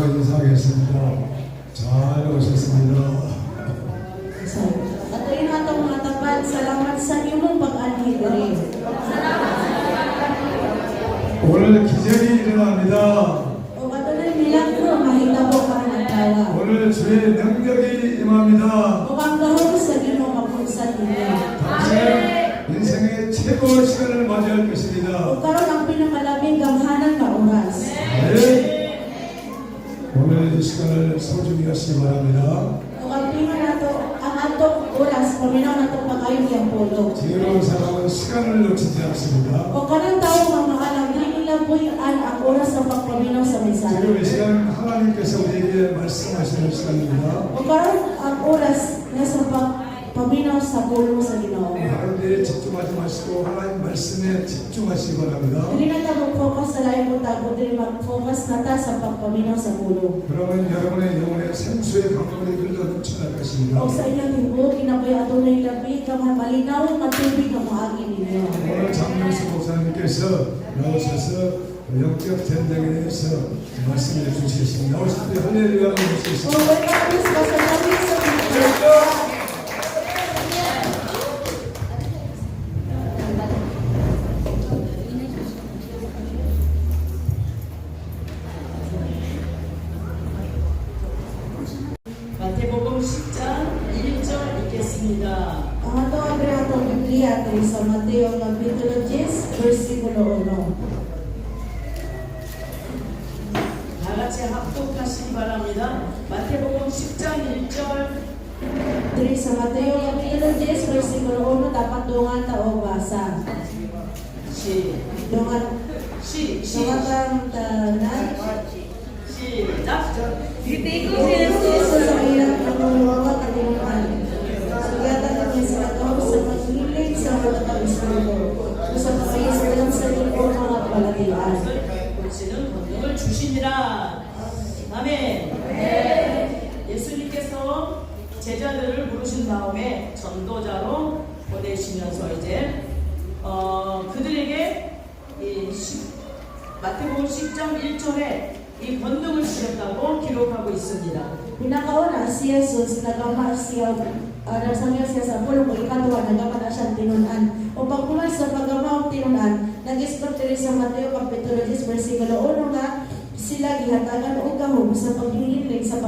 모셔서 인사하겠습니다. 잘 오셨습니다. At ayun atong mga tapat, salamat sa imong pag-anhi diri. 오늘 기적이 일어납니다. O katuloy milagro mahitabo karong adlaw. 오늘 주의 능력이 임합니다. O ang gahom sa Ginoo mapugsan ninyo. 당신의 인생의 최고의 시간을 맞이할 O 것입니다. karon ang pinakalaming gamhanan nga oras. 네. 오늘 이 시간을 소중히 하시기 바랍니다. O ang nato ang atong oras paminaw nato pag-ayo yang polo. 지혜로운 사람은 시간을 놓치지 않습니다. O kanang tawo nga maalam dili nila buy-an ang oras sa pagpaminaw sa mensahe. 지금 이 시간 하나님께서 우리에게 말씀하시는 시간입니다. O karon ang oras nga sa pagpaminaw sa pulong sa Ginoo. 다른 데에 집중하지 마시고 하나님 말씀에 집중하시기 바랍니다. Dili na ta mag-focus sa lain butang, kundi mag-focus na ta sa pagpaminaw sa pulong. 그러면 여러분의 영혼에 생수의 강물이 흘러 넘쳐날 것입니다. O sa inyong hibog, kinabuhi atunay labi, kamay malinaw ang matubig ang maagi ninyo. 오늘 장명수 목사님께서 나오셔서 영적 전쟁에 대해서 말씀해 주시겠습니다. 나오실 때 할렐루야 O 해주시겠습니다. welcome please, Pastor David sa pulong. 마태복음 10장 1절 읽겠습니다. Ang atong abre atong Biblia kay sa Mateo kapitulo 10 bersikulo 1. 다 같이 합독하시기 바랍니다. 마태복음 10장 1절 Diri sa Mateo kapitulo 10 bersikulo 1 dapat dungan ta o basa. Dungan ang tanan. 시작. Jesus sa ilang pagmumuha katinuan. Sugatan kami sa ato sa paghilig sa mga pag-espiritu. Sa pag-ayos sa ito mga palatian. 보시는 권능을 주시니라. 아멘. 예수님께서 제자들을 부르신 다음에 전도자로 보내시면서 이제 그들에게 마태복음 10장 1절에 이 권능을 주셨다고 기록하고 있습니다. Pinakauna si Jesus, nagama siya, nagsangya siya sa pulong o ikadwa, nagama na siyang tinunan. O pagkuman sa paggamawang tinunan, nag-expert rin sa Mateo Kapitulo 10, versikulo 1 nga, sila gihatagan o gahom sa paghihilig sa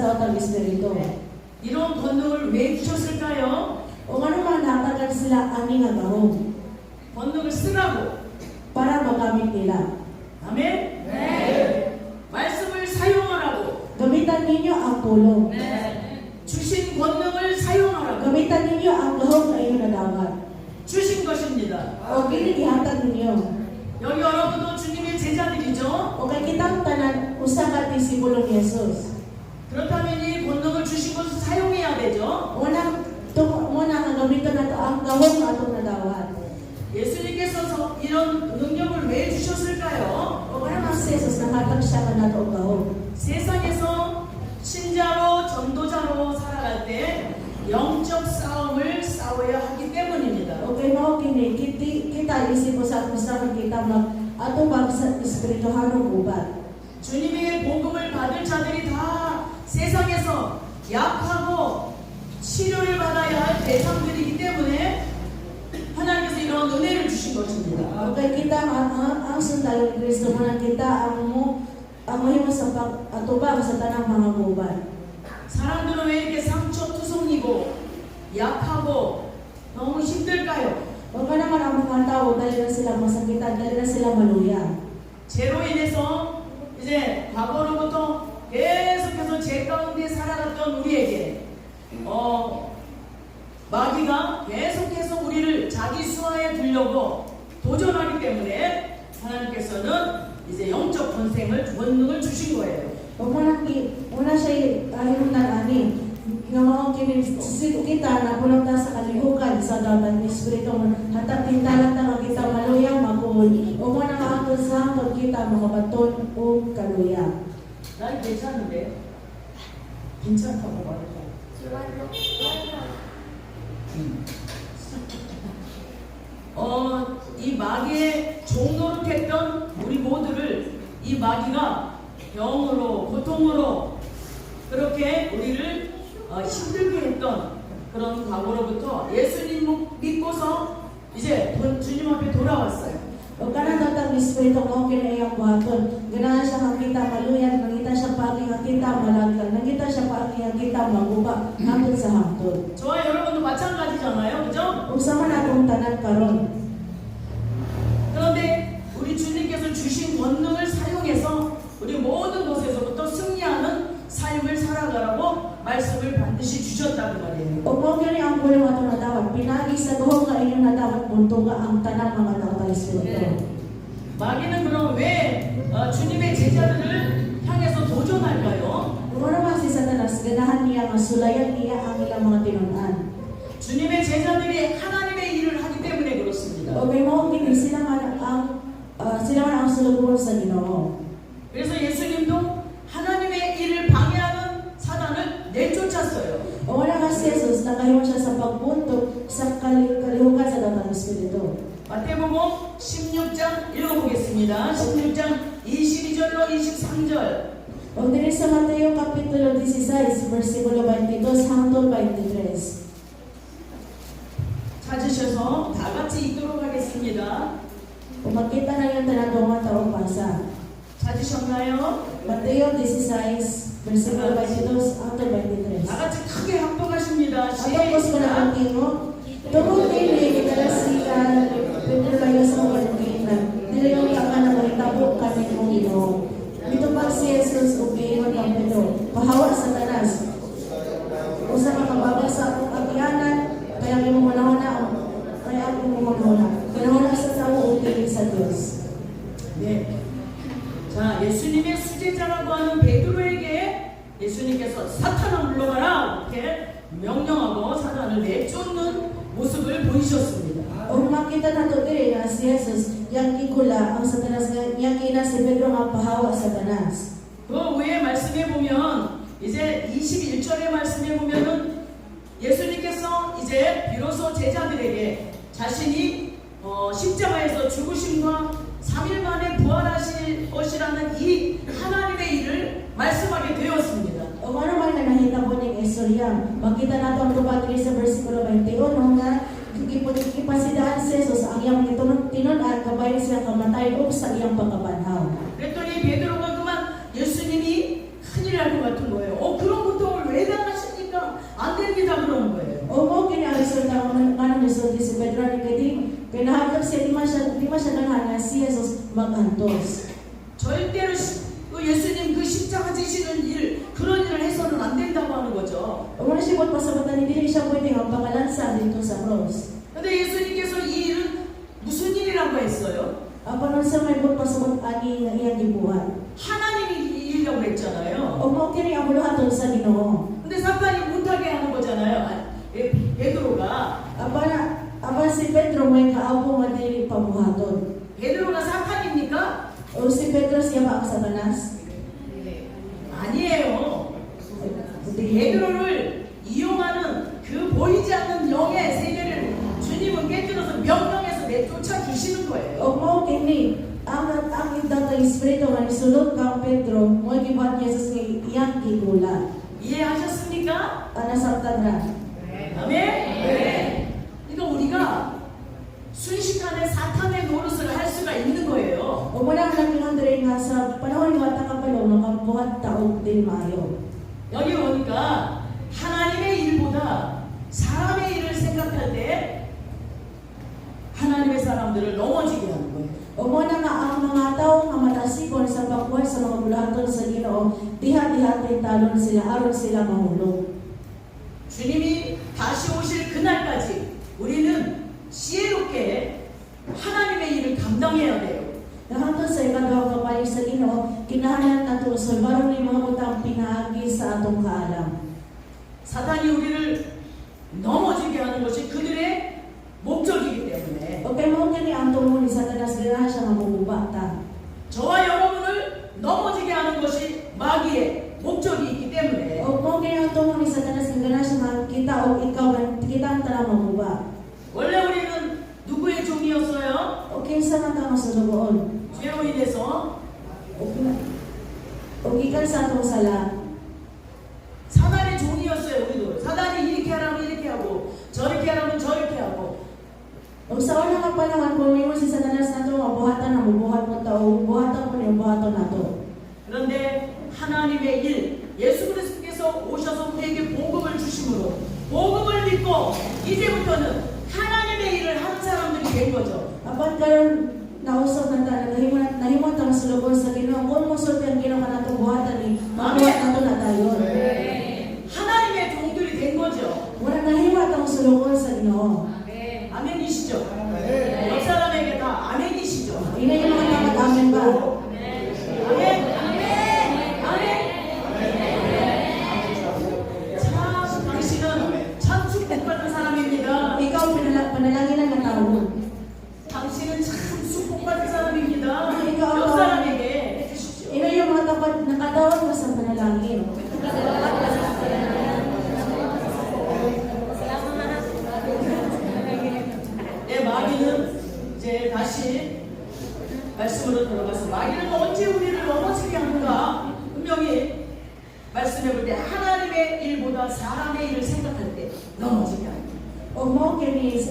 daotang Espiritu. 이런 권능을 왜 주셨을까요? O ano man natagan sila ani nga gahom 권능을 쓰라고. para magamit nila. 아멘. 말씀을 사용하라고. Gamitan ninyo ang pulong. 주신 권능을 사용하라고. Gamitan ninyo ang gahom na inyong nadagat. 주신 것입니다. O ginihatag ninyo. 여기 여러분도 주님의 제자들이죠. O kay kitang tanan, usa ka disipulo ni Jesus. 그렇다면 이 권능을 주신 것을 사용해야 되죠. Muna ang gamiton nato ang gahom atong nadawat. 예수님께서 이런 능력을 왜 주셨을까요? O kaya si Jesus nakatag siya ka nato ang gahom. 세상에서 신자로 전도자로 살아갈 때 영적 싸움을 싸워야 하기 때문입니다. O kay mao kini kita isip mo sa atong kita mag atubang sa espirituhanong ubat. 주님의 복음을 받을 자들이 다 세상에서 약하고 치료를 받아야 할 대상들이기 때문에 하나님께서 이런 은혜를 주신 것입니다. O kay kita ang sundalo ni Kristo man kita ang mahimo sa atubang sa tanang mga ubat. 사람들은 왜 이렇게 상처투성이고 약하고 너무 힘들까요? O ka naman ang mga tao dahil na sila masakitan, dahil na sila maluya. 죄로 인해서 이제 과거로부터 계속해서 죄 가운데 살아갔던 우리에게 마귀가 계속해서 우리를 자기 수하에 두려고 도전하기 때문에 하나님께서는 이제 영적 권능을 주신 거예요. Una siya ahimutan ani. Nga mao kini sisig kita na pulang ta sa kalihukan sa dalan ni Espiritu hatag tintalan ta nga kita maluya magul. O mo na maangkon sa hangtod kita mga baton o kaluya. 난 괜찮은데 괜찮다고 말했다. 이 마귀의 종노릇했던 우리 모두를 이 마귀가 병으로 고통으로 그렇게 우리를 힘들게 했던 그런 과거로부터 예수님 믿고서 이제 주님 앞에 돌아왔어요. O kanan datang Espiritu mo kinayang buhaton. Ganahan siya nakita maluyan, nangita siya pagi, nakita malaglag, nakita siya pagi, nakita maguba, hangtod sa hangtod. 저와 여러분도 마찬가지잖아요. 그죠? Kung sama na itong tanan karon. 그런데 우리 주님께서 주신 권능을 사용해서 우리 모든 곳에서부터 승리하는 삶을 살아가라고 말씀을 반드시 주셨다는 말이에요. O mo kini ang kulo nga itong natawad, pinagi sa buhong nga inyong natawad, buntuga ang tanan mga natawad Espiritu. 마귀는 그럼 왜 주님의 제자들을 향해서 도전할까요? Kung ano man si Satanas, ganahan niya, masulayan niya ang ilang mga tinunan. 주님의 제자들이 하나님의 일을 하기 때문에 그렇습니다. O may mo kini sila man ang sulubuhan sa Ginoo. 그래서 예수님도 하나님의 일을 방해하는 사단을 내쫓았어요. O wala nga si Jesus, nakahiwan siya sa pagbuntog sa kalihukan sa datang Espiritu. 마태복음 16장 읽어보겠습니다. 16장 22절로 23절. O diri sa Mateo Kapitulo 16, versikulo 22 hangtod 23. 찾으셔서 다 같이 읽도록 하겠습니다. Kung makita na yung tanan mga taong pasa. 찾으셨나요? Mateo 16, versikulo 22 hangtod 23. 다 같이 크게 합독하십니다. Atapos ko na ang tingo, tungkol din kinalasikan, Pedro kayo sa pagkikinan, nilayong ka na mahitabo kami mong Ginoo. Dito pa si Jesus o giingon kang Pedro, pahawa sa tanas. Usa ka kabaga sa akong agianan, kaya ako muna, Kanahuna sa tao o tingin sa Diyos. 네. 자, 예수님의 수제자라고 하는 베드로에게 예수님께서 사탄아 물러가라 이렇게 명령하고 사단을 내쫓는 모습을 보이셨습니다. O makita nato diri nga si Jesus, yang kikula ang Satanas nga yang kina si Pedro nga pahawa sa tanas. 그 외에 말씀해 보면 이제 21절의 말씀해 보면은 예수님께서 이제 비로소 제자들에게 자신이 십자가에서 죽으심과 3일 만에 부활하실 것이라는 이 하나님의 일을 말씀하게 되었습니다. O ano man na nahita po niyang istorya, makita nato ang tubag diri sa versikulo 21 nga ipasidaan si Jesus ang iyang tinunan kabayan siya kamatay o sa iyang pagkabanhaw. 그랬더니 베드로가 그만 예수님이 큰일 날 것 같은 거예요. 그런 고통을 왜 당하십니까? 안 됩니다 그러는 거예요. O mo kini ang resulta ng manang resulta si Pedro ni kadi kinahanglan siya di man siya nangana si Jesus magantos. 절대로 예수님 그 십자가 지시는 일 그런 일을 해서는 안 된다고 하는 거죠. O mo siya pa sa mata ni dili siya pwede ang pangalansa dito sa cross. 근데 예수님께서 이 일은 무슨 일이라고 했어요? Apan sa may bot pasabot ani nga iyang gibuhat. 하나님이 일이라고 했잖아요. O mo kini ang buluhaton sa Ginoo. 근데 사탄이 못하게 하는 거잖아요. 베드로가 Apan si Pedro may kaabo nga dili pabuhaton. 베드로가 사탄입니까? O si Pedro siya ba ang Satanas? 아니에요. 베드로를 이용하는 그 보이지 않는 영의 세계를 주님은 깨뜨려서 명령해서 내쫓아 주시는 거예요. O mo kini ang datang Espiritu nga nisulod kang Pedro mo gibuhat niya sa iyang gigula. 이해하셨습니까? Nasabtan ra. 아멘. 네. 그러니까 우리가 순식간에 사탄의 노릇을 할 수가 있는 거예요. O mo lang nakingon diri nga sa panahon ni wata ka palo nakabuhat taog din maayo. 여기 오니까 하나님의 일보다 사람의 일을 생각할 때 하나님의 사람들을 넘어지게 하는 거예요. O mo na nga ang mga tao nga matasikon sa pagbuhat sa mga bulahaton sa Ginoo, diha-dihatin talon sila aron sila mahulog. 주님이 다시 오실 그날까지 우리는 지혜롭게 하나님의 일을 감당해야 돼요. Nahangtod sa ikaduhang kapalig sa Ginoo, kinahanglan nato sulbaron ni mga butang pinaagi sa atong kaalam. 사탄이 우리를 넘어지게 하는 것이 그들의 목적이기 때문에 O kay mo kini ang tumo ni Satanas ganahan siya mamubata. 저와 여러분을 넘어지게 하는 것이 마귀의 목적이 있기 때문에 O mo kini ang tumo ni Satanas ganahan siya makita o ikaw kita ang tanang mamuba. 원래 우리는 누구의 종이었어요? O kinsa man ka masulugoon. 죄로 인해서 O gikan sa atong sala. 사단의 종이었어요. 우리도 사단이 이렇게 하라면 이렇게 하고 저렇게 하라면 저렇게 하고. Ug sa una nga panahon kung mo si Satanas nato nga buhatan na buhat mo tao, buhatan mo ni buhaton nato. 그런데 하나님의 일, 예수 그리스도께서 오셔서 우리에게 복음을 주심으로 복음을 믿고 이제부터는 하나님의 일을 하는 사람들이 된 거죠. Apan karon nausap na ta nahimot ang sulubon sa Ginoo. Kung mo sulti ang Ginoo kanatong buhatan ni mabuhat nato na tayo. 하나님의 종들이 된 거죠. Mura nahimot ang sulubon sa Ginoo. 아멘이시죠? 옆 사람에게 다 아멘이시죠? Ina yung mga tapat amen ba? 아멘. 아멘. 참 당신은 참 축복받는 사람입니다. Ikaw panalangin ng tao. 당신은 참 축복받는 사람입니다. ikaw 옆 사람에게 해주십시오. Ina yung mga tapat nakatawag mo sa panalangin. 네, 마귀는 이제 다시 말씀으로 들어가서 마귀는 언제 우리를 넘어지게 하는가? 분명히 말씀해 볼 때 하나님의 일보다 사람의 일을 생각할 때 넘어지게 합니다. O mo kini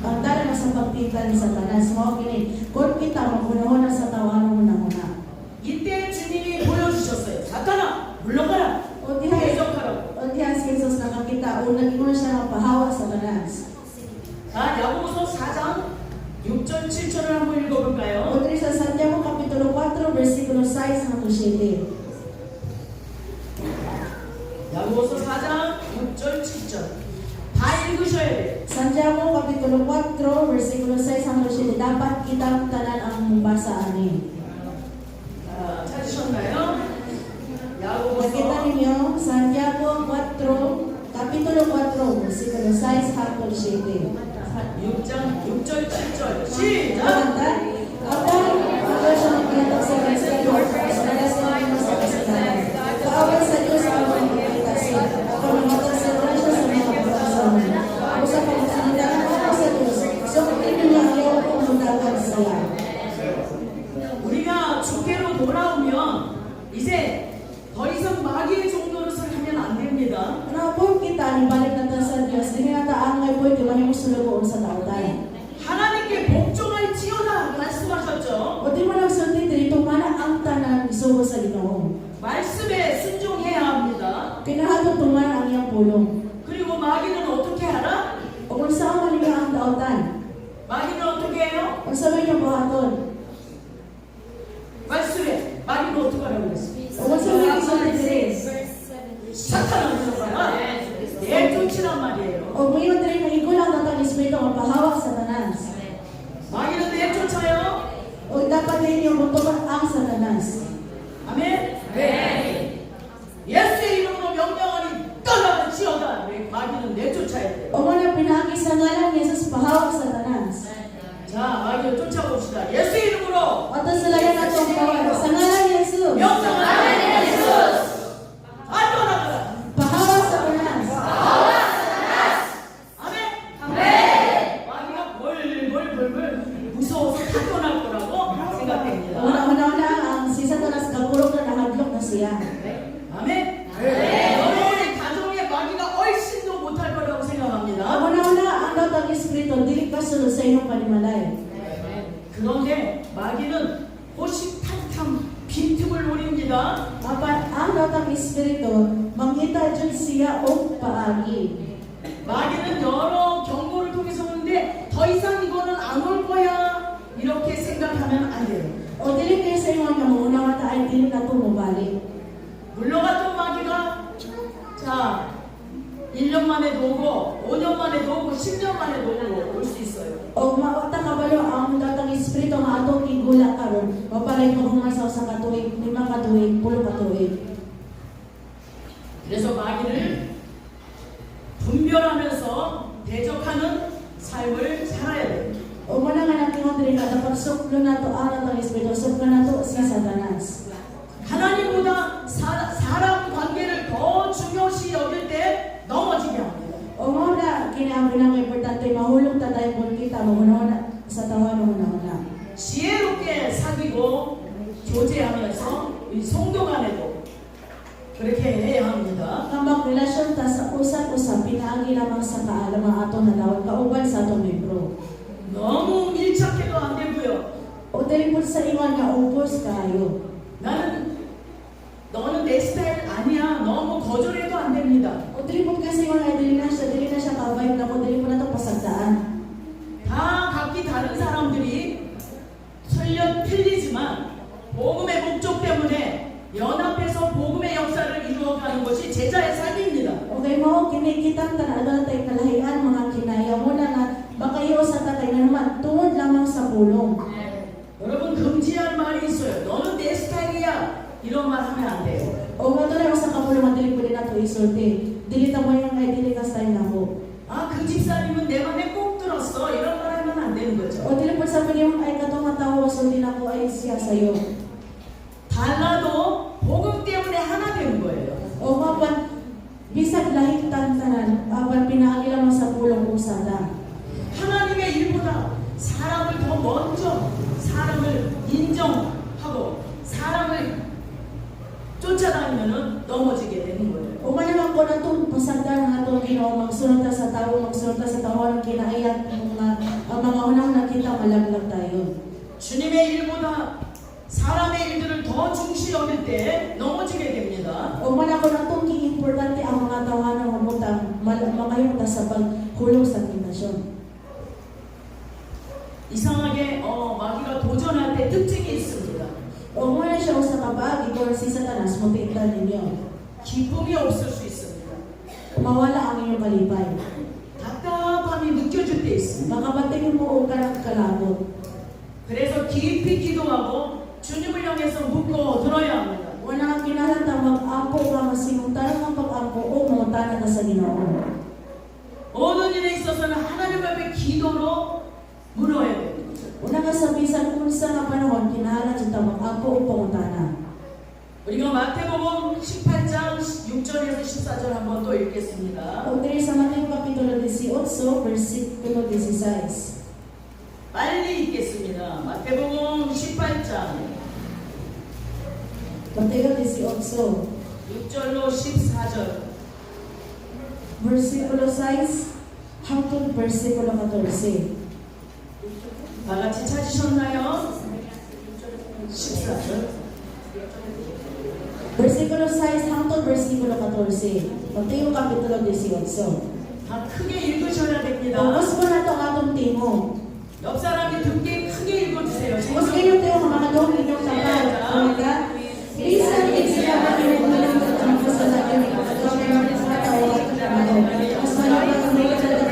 ang dala na sa pagpita ni Satanas. Mo kini kung kita magunahon na sa tawanan mo na muna. 이때 주님이 보여주셨어요. 사탄아 물러가라. O diha 대적하라고. si Jesus nakakita o naging mo siya ng pahawa sa Satanas. 자, 야고보서 4장 6절 7절을 한번 읽어볼까요? O diri sa Santiago Kapitulo 4, versikulo 6 hanggang 7. 야고보서 4장 6절 7절 다 읽으셔야 돼요. Santiago Kapitulo 4, versikulo 6 hanggang 7. Dapat kitang tanan ang basa ani. 찾으셨나요? Nakita 야고보서 ninyo, Santiago 4, Kapitulo 4, versikulo 6 hanggang 7. 6장 6절 7절 시작! Kanta, Apan, ako siya magpinatak sa Kristo, sa nagasabi mo sa kasalanan. Kaaway sa Diyos ang mga pagkitasin. Ako namatag sa grasya sa mga pagkasaman. Ako sa pagkasalitaan ako sa Diyos. So, kung niya ayaw kong mundagan sila. 우리가 주께로 돌아오면 이제 더 이상 마귀의 종노릇을 하면 안 됩니다. Ano po kita, nibalik na tayo sa Diyos. Hindi nga taangay po, di ba niyo sulugoon sa tautan. 하나님께 복종할지어다 말씀하셨죠. O di mo lang sulti dito, mana ang tanan isugo sa Ginoo. 말씀에 순종해야 합니다. Kinahato tuman ang iyang pulong. 그리고 마귀는 어떻게 하라? O kung saan man niya ang tautan, 마귀는 어떻게 해요? kung saan niyo buhaton, 말씀에 마귀는 어떻게 하라고 그랬어요? o kung saan niyo isulti diri. 사탄은 들어가라. 내 쫓이란 말이에요. O ngayon diri nagigulang tatang espiritu ang pahawak sa Satanas. 마귀는 내 쫓아요. O dapat ninyo mutukan ang Satanas. 아멘. 예수의 이름으로 명령하니 떠나지어다. 마귀는 내쫓아야 돼. O muna pinagi sa ngalan ni Jesus pahawak sa Satanas. 자, 마귀를 쫓아봅시다. 예수의 이름으로 Ato sa layan nato ang pahawak sa ngalan ni Jesus. 명령하니 다 떠나가라. Pahawak sa Satanas. 아멘. 마귀가 벌벌벌벌 무서워서 다 떠날 거라고 생각됩니다. Una-una ang si Satanas kapulong na nahadlok na siya. 아멘. 여러분의 가정에 마귀가 얼씬 더 못할 거라고 생각합니다. Una-una ang datang espiritu dili kasunod sa inyong panimalay. 그런데 마귀는 호시탐탐 빈틈을 노립니다. Apan ang datang espiritu mangita jud siya og paagi. 마귀는 여러 경고를 통해서 오는데 더 이상 이거는 안 올 거야 이렇게 생각하면 안 돼요. O dili kayo sa inyo nga maunawa ta ay dili na to mobalik. 물러갔던 마귀가 자 1년 만에도 오고 5년 만에도 오고 10년 만에도 오고 올 수 있어요. O mawata kabalo ang datang espiritu nga atong igula karon mapalay ko humasaw sa katuig, 5 katuig, 10 katuig. 그래서 마귀를 분별하면서 대적하는 삶을 살아야 돼요. O muna nga natingon diri ka dapat suklo nato ang datang espiritu, suklo nato si Satanas. 하나님보다 사람 관계를 더 중요시 여길 때 넘어지게 합니다. O muna kinaabot ng importante mahulog ta tayo kung kita mauna sa tawanan mo na. 지혜롭게 사귀고 교제하면서 우리 성도 간에도 그렇게 해야 합니다. Nga magrelasyon ta sa usap-usap, pinaagi lamang sa kaalam ang ato na dawat kauban sa atong membro. 너무 밀착해도 안 되고요. O dili po sa ingon nga ubos kayo. 너는 내 스타일 아니야. 너무 거절해도 안 됩니다. O dili po kasi ingon nga dili na siya ka-vibe na ko, dili po na ito pasagdaan. 다 각기 다른 사람들이 틀리지만 복음의 목적 때문에 연합해서 복음의 역사를 이루어가는 것이 제자의 삶입니다. Okay mo, kinikitang tanaan tayo kalahian mga kinaya mo na nga bakayo sa tatay na naman tungod lamang sa pulong. 여러분 금지할 말이 있어요. 너는 내 스타일이야. 이런 말 하면 안 돼요. O nga doon sa kapulong madili po din nato isulti. Dili ta mo yung kay dili ka style na ko. 아, 그 집사님은 내 맘에 꼭 들었어. 이런 말 하면 안 되는 거죠. O dili po sa pagyung ay katong nga tao sulti na ko ay siya sa'yo. 달라도 복음 때문에 하나 되는 거예요. O nga pa, bisag lahit tantanan, apan pinaagi lamang sa pulong usada. 하나님의 일보다 사람을 더 먼저 사람을 인정하고 사람을 쫓아다니면 넘어지게 되는 거예요. O man naman ko na itong pasagdan ng atong Ginoo, magsunod ta sa tao, magsunod ta sa tao ng kinaayat ang mga unang nakita malaglag tayo. 주님의 일보다 사람의 일들을 더 중시 여길 때 넘어지게 됩니다. O man ako na itong importante ang mga tawanan ng mutang, makayunta sa paghulog sa tinasyon. 이상하게 마귀가 도전할 때 특징이 있습니다. O muna siya sa kabagi kung si Satanas mo tingnan ninyo. 기쁨이 없을 수 있습니다. Mawala ang inyong kalipay. 답답함이 느껴질 때 있습니다. Makabatingin mo o ka ng kalabot. 그래서 깊이 기도하고 주님을 향해서 묻고 들어야 합니다. Wala kang kinahanglan mag-apo ka masinuntanan ang pag-apo o mangutanan ka sa Ginoo. 모든 일에 있어서는 하나님 앞에 기도로 물어야 됩니다. Una ka sa bisan kung sa nga panahon, kinahanglan siya mag-apo o pangutanan. 우리가 마태복음 18장 6절에서 14절 한번 또 읽겠습니다. O diri sa Mateo Kapitulo 18, versikulo 16. 빨리 읽겠습니다. 마태복음 18장 Mateo 18, 6절로 14절. versikulo 6 hangtod versikulo 14. 다 같이 찾으셨나요? 14절. Versikulo 6 hangtod versikulo 14. Mateo Kapitulo 18. 다 크게 읽으셔야 됩니다. Mas mo na ito ang atong timo. 옆 사람이 듣게 크게 읽어주세요. Mas kayo tayo mga doon inyong kapal. Mga Bisan sila natin ang kasalanan ng mga tao at ano. Mas malapit ang mga tao.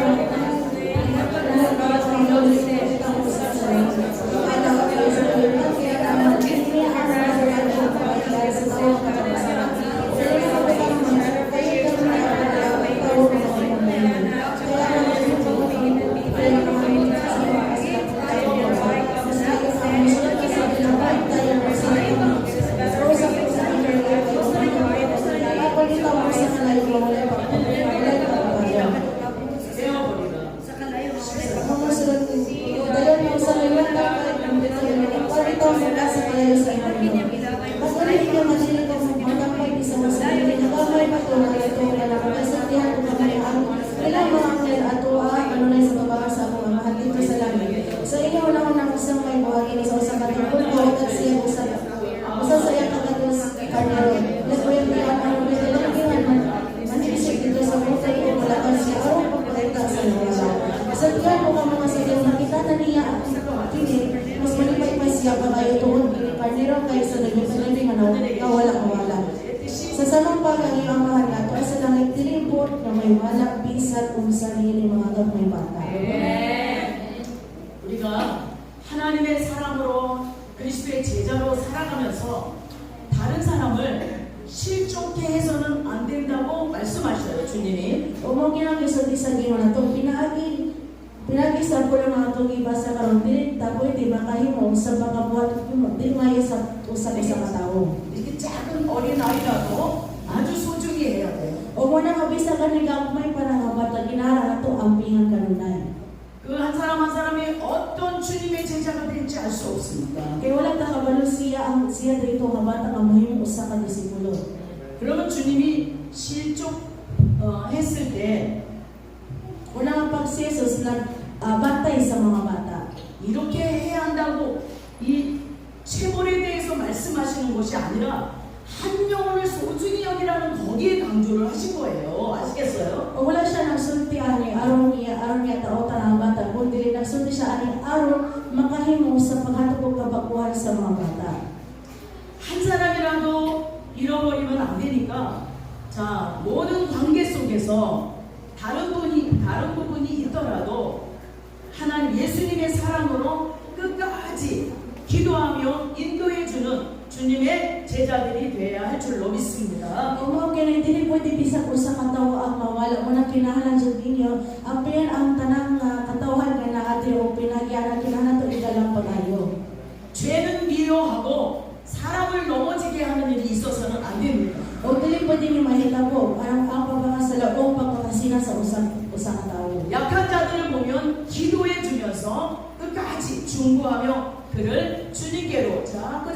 Sa sanong pag-angin ang mahal nato ay sa langit dilibot na may wala bisat kung sarili mga gamay bata. 우리가 하나님의 사람으로 그리스도의 제자로 살아가면서 다른 사람을 실족해 해서는 안 된다고 말씀하셔요, 주님이. Umugin ang isulti sa Ginoo na itong pinagi sa pulang mga itong iba sa karon dili tapoy di makahimo sa pagkabuhat di mayo sa usa ka katao. 이렇게 작은 어린 아이라도 아주 소중히 해야 돼요. O mo na mabisa ka ni may panangabata ginara na to ampingan kanunay. 그 한 사람 한 사람이 어떤 주님의 제자가 될지 알 수 없습니다. Kaya wala ta kabalo siya siya dito nga bata nga mahimong usa ka disipulo. 그러면 주님이 했을 때 Una nga pag si Jesus batay sa mga bata. 이렇게 해야 한다고 이 체벌에 대해서 말씀하시는 것이 아니라 한 영혼을 소중히 여기라는 거기에 강조를 하신 거예요. 아시겠어요? O wala siya nagsulti ani aron niya taotan ang bata, kundi nagsulti siya ani aron makahimo sa paghatag og kabakuhan sa mga bata. 한 사람이라도 잃어버리면 안 되니까 자 모든 관계 속에서 다른 부분이 있더라도 하나님 예수님의 사랑으로 끝까지 기도하며 인도해주는 주님의 제자들이 되어야 할 줄로 믿습니다. Kung mao kini dili pwede bisag usa ka tawo ang mawala, una kinahanglan jud ninyo apil ang tanang katawhan nga naati o pinagyanan kinahanglan to igalang pagayo. 죄는 미워하고 사람을 넘어지게 하는 일이 있어서는 안 됩니다. O dili pwede ni mahitabo ang pagkakasala o pagkakasina sa usa ka tawo. 약한 자들을 보면 기도해 주면서 끝까지 중보하며 그를 주님께로 자꾸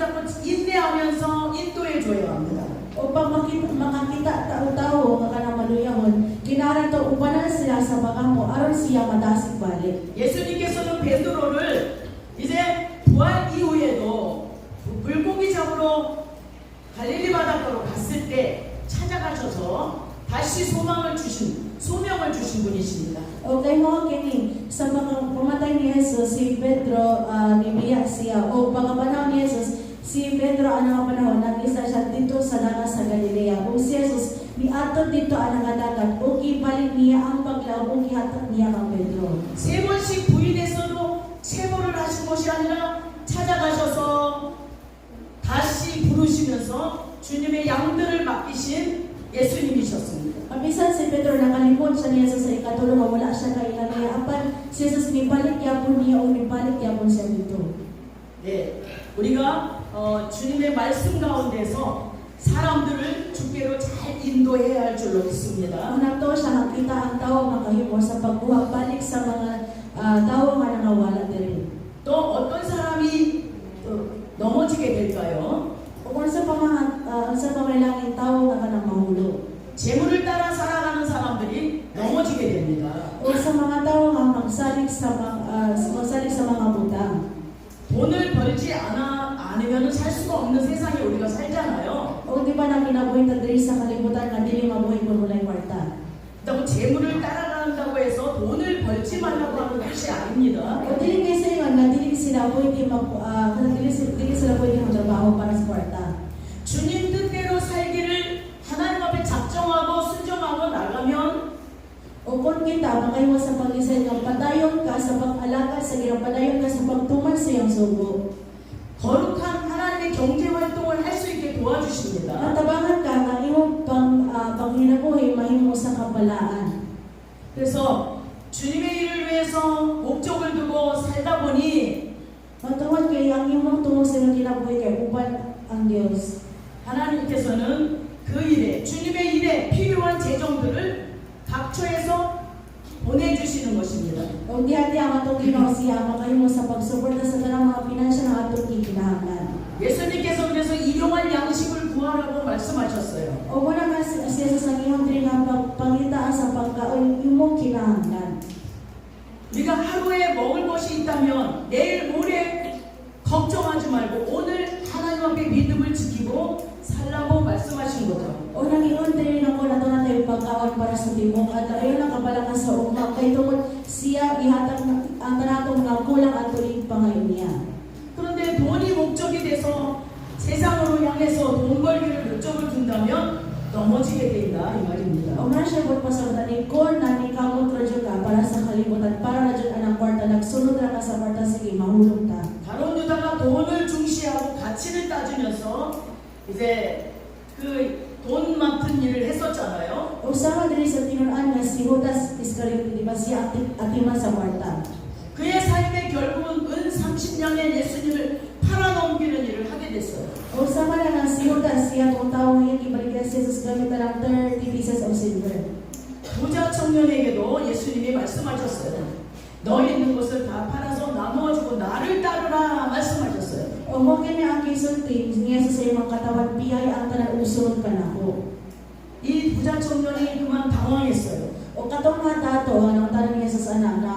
인내하면서 인도해 줘야 합니다. O pag makakita tao-tao nga kanang maluyahon, kinahanglan to ubanan sila sa pagamo aron siya madasig balik. 예수님께서는 베드로를 이제 부활 이후에도 물고기 잡으러 갈릴리 바닷가로 갔을 때 찾아가셔서 다시 소명을 주신 분이십니다. Okay mo kini sa mga pumatay ni Jesus si Pedro nibiya siya o pagkapanahon ni Jesus si Pedro ang panahon nag-isa siya dito sa dagat sa Galilea. O si Jesus niadto dito ang dagat o gibalik niya ang paglaw o gihatag niya kang Pedro. 세 번씩 부인했어도 체벌을 하신 것이 아니라 찾아가셔서 다시 부르시면서 주님의 양들을 맡기신 예수님이셨습니다. Kabisan si Pedro nakalimot siya niya sa ikatulo nga wala siya kay ilanaya apan si Jesus nibalik yapon niya o nibalik yapon siya dito. 네, 우리가 주님의 말씀 가운데서 사람들을 주께로 잘 인도해야 할 줄로 믿습니다. Una to siya nakita ang tao makahimo sa pagbuhat balik sa mga tao nga nangawala diri. 또 어떤 사람이 넘어지게 될까요? O kung sa pamangilangin tao nga kanang mahulo. 재물을 따라 살아가는 사람들이 넘어지게 됩니다. O sa mga tao nga magsalig sa mga butang. 돈을 벌지 않으면 살 수가 없는 세상에 우리가 살잖아요. O di ba na kinabuhi ta diri sa kalibutan nga dili mabuhi kun walay kwarta. 그렇다고 재물을 따라간다고 해서 돈을 벌지 말라고 하는 것이 아닙니다. O dili kasi nga dili sila pwede dili sila pwede magtrabaho para sa kwarta. 주님 뜻대로 살기를 하나님 앞에 작정하고 순종하고 나가면 O kung kita makahiwa sa pag-isay nga padayon ka sa pag-alaga sa iyong padayon ka sa pagtuman sa iyong sugo. 거룩한 하나님의 경제 활동을 할 수 있게 도와주십니다. Natabangan ka nga imong panghinabuhi mahimo sa kabalaan. 그래서 주님의 일을 위해서 목적을 두고 살다 보니 Matungod kay ang imong tungo sa iyong kinabuhi kay uban ang Dios. 하나님께서는 그 일에 주님의 일에 필요한 재정들을 각처에서 보내주시는 것입니다. O di-hati ang atong Ginoo siya makahimo sa pagsuporta sa tanang mga pinansya ng atong kinahanglan. 예수님께서 그래서 일용할 양식을 구하라고 말씀하셨어요. O muna nga siya sa iyong diri nga pangitaan sa pagkaon imong kinahanglan. 우리가 하루에 먹을 것이 있다면 내일 모레 걱정하지 말고 오늘 하나님 앞에 믿음을 지키고 살라고 말씀하신 거죠. O nangiyon diri nga ko nato na tayo pagkaon para sa tibok at ayon ang kabalakan sa ugma kay tungod siya ihatag ang kanatong mga kulang at tulig pangayon niya. 그런데 돈이 목적이 돼서 세상으로 향해서 돈 벌기를 목적을 둔다면 넘어지게 된다 이 말입니다. O man siya po pasagutan ni kung nani kamot radyo ka para sa kalibutan para radyo anang kwarta nagsunod ra ka sa kwarta sige mahulog ta. 바론 유다가 돈을 중시하고 가치를 따지면서 이제 그 돈 맡은 일을 했었잖아요. O sama diri sa tinunan nga si Judas Iscariote di ba siya atiman sa kwarta. 그의 삶의 결국은 은 30년의 예수님을 팔아넘기는 일을 하게 됐어요. O sama na nga si Judas siya kung tawag niya kibalik si Jesus gamit na lang 30 pieces of silver. 부자 청년에게도 예수님이 말씀하셨어요. 너 있는 것을 다 팔아서 나누어 주고 나를 따르라 말씀하셨어요. O mo kini ang gisulti niya sa imong katawan piyay ang tanan usunod kanako. 이 부자 청년이 그만 당황했어요. O katong mga tato ang tanan niya sa sana na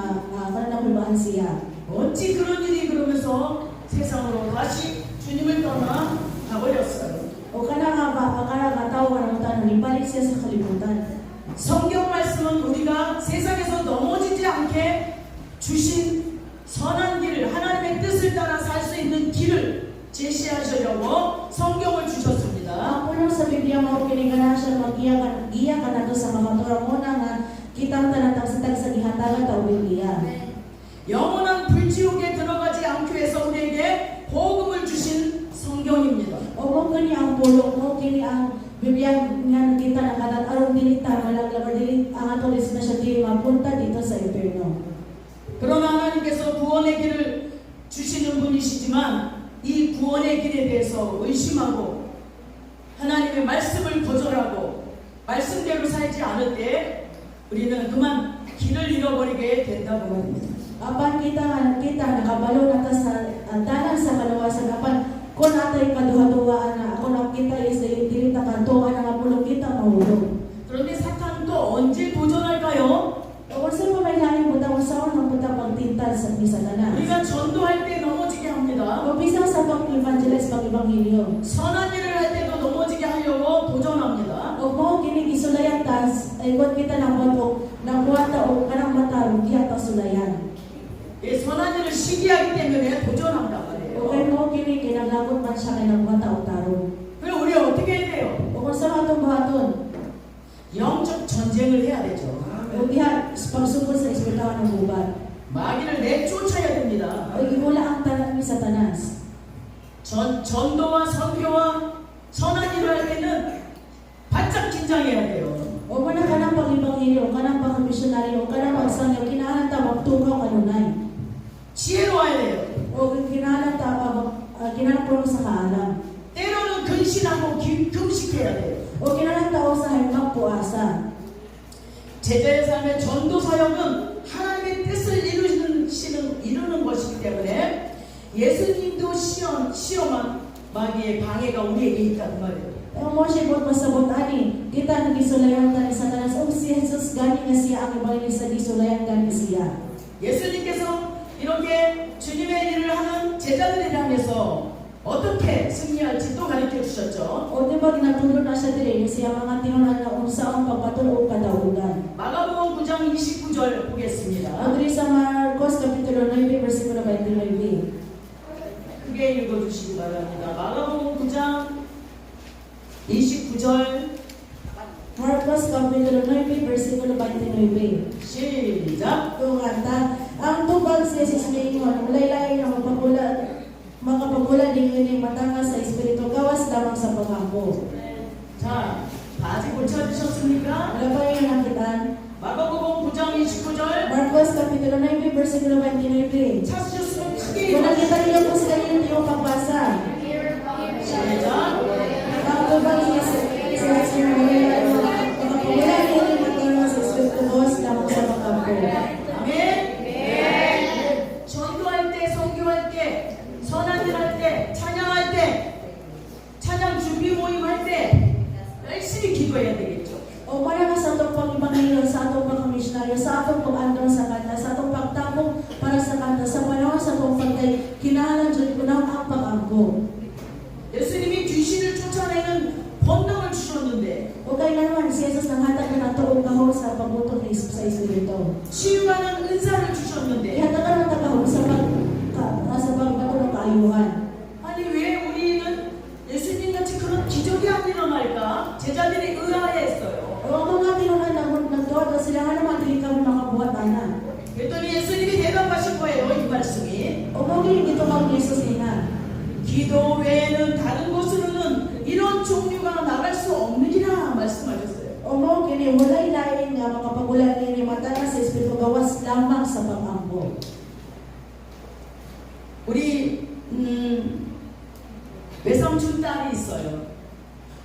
kanang kulbaan siya. 어찌 그런 일이 그러면서 세상으로 다시 주님을 떠나 가버렸어요. O kana nga ba akala katawa ng tanan ibalik siya sa kalibutan. 성경 말씀은 우리가 세상에서 넘어지지 않게 주신 선한 길을 하나님의 뜻을 따라 살 수 있는 길을 제시하시려고 성경을 주셨습니다. Ang puno sa Biblia mao kini kana siya magiya kanato sa mga turang una nga kitang tanan tagsatag sa gihatagan ta Biblia. 영원한 불지옥에 들어가지 않기 위해서 우리에게 복음을 주신 성경입니다. O mo kini ang pulo mo kini ang Biblia nga nakita na kanang aron dili ta malaglabar dili ang ato na siya dili mapunta dito sa impierno. 그러나 하나님께서 구원의 길을 주시는 분이시지만 이 구원의 길에 대해서 의심하고 하나님의 말씀을 거절하고 말씀대로 살지 않을 때 우리는 그만 길을 잃어버리게 된다고 말입니다. Apan kita nakabalo na ta sa tanan sa kaluwasan apan kung atay kaduha-duhaan na ako nakita is dili ta kantuan nga pulo kita mahulog. 그런데 사탄은 또 언제 도전할까요? O kung saan mo may langit mo tawag sa unang punta pagtintal sa misa na. 우리가 전도할 때 넘어지게 합니다. O bisang sa pag-evangelize, pag-evangelyo. 선한 일을 할 때도 넘어지게 하려고 도전합니다. O mo kinikisulayan tas ay kung kita ng bato ng buwata o kanang matarong diya ta sulayan. 예, 선한 일을 시기하기 때문에 도전한단 O 말이에요. kay mo kinaglagot man siya kay ng buwata o tarong. 그럼 우리 어떻게 해야 돼요? O kung saan atong buhaton, 영적 전쟁을 해야 되죠. o diha pagsugod sa espiritawan ng gubat. 마귀를 내쫓아야 됩니다. O igula ang tanan ni Satanas. 전도와 선교와 선한 일을 할 때는 바짝 긴장해야 돼요. O man ka nang pag-evangelyo, o kanang pag-misyonaryo, o kanang pagsangyo, kinahanglan ta magtugaw kanunay. 지혜로워야 돼요. O kinahanglan ta sa kaalam. 때로는 근신하고 금식해야 돼요. O kinahanglan ta usahay magpuasa. 제자의 삶의 전도 사역은 하나님의 뜻을 이루는 것이기 때문에 예수님도 시험한 마귀의 방해가 우리에게 있다는 말이에요. Ang mo siya bot masabot ani, kita nagisulayan ta ni Satanas, o si Jesus gani nga siya ang evangelista gisulayan gani siya. 예수님께서 이렇게 주님의 일을 하는 제자들을 향해서 어떻게 승리할지 또 가르쳐 주셨죠. O di ba ginatulog na siya diri siya mga tinunan na unsa ang pagpatulo kadaugan. 마가복음 9장 29절 보겠습니다. O diri sa Marcos Kapitulo 9 versikulo 29. 크게 읽어주시기 바랍니다. 마가복음 9장 29절 Marcos Kapitulo 9 versikulo 29. 시작. Ito kanta, ang tubag sa Jesus Mingon, laylay na makapagula din yun matanga sa Espiritu, gawas lamang sa pangako. 자, 아직 못 찾으셨습니까? Wala pa yung nakitaan? 마가복음 9장 29절 Marcos Kapitulo 9 versikulo 29. 찾으셨으면 크게 Kung 읽어주세요. nakita niyo po sa kanyo yung pagbasa. 시작. Ang tubag sa Jesus Mingon, makapagula din yun matanga sa Espiritu, gawas lamang sa pangako. 아멘. 전도할 때, 선교할 때, 선한 일 할 때, 찬양할 때, 찬양 준비 모임 할 때 열심히 기도해야 되겠죠. O para nga sa atong pag-ibangilyo, sa atong pag-misyonaryo, sa atong pag-andong sa kanta, sa atong pagtapong para sa kanta, sa panahon sa atong pagkay, kinahanglan dyan kunaw ang pag-angko. 예수님이 귀신을 쫓아내는 본능을 주셨는데 O kaya naman, si Jesus nang hatag na nato o kahon sa pagbuto sa Espiritu. 치유하는 은사를 주셨는데 Ihatag ka na takahon sa pagbato ng kaayuhan. 아니 왜 우리는 예수님같이 그런 기적이 안 일어날까? 제자들이 의아해했어요. O ang mga tinunan na nagtuwad na sila nga naman, hindi kami makabuhat na. 그랬더니 예수님이 대답하신 거예요. 이 말씀이 O kung hindi ito kang Jesus ina. 기도 외에는 다른 곳으로는 이런 종류가 나갈 수 없느니라 말씀하셨어요. O mo kini walay lain nga makapagulan ni matanga sa Espiritu, gawas lamang sa pag-angko. 우리 외삼촌 딸이 있어요.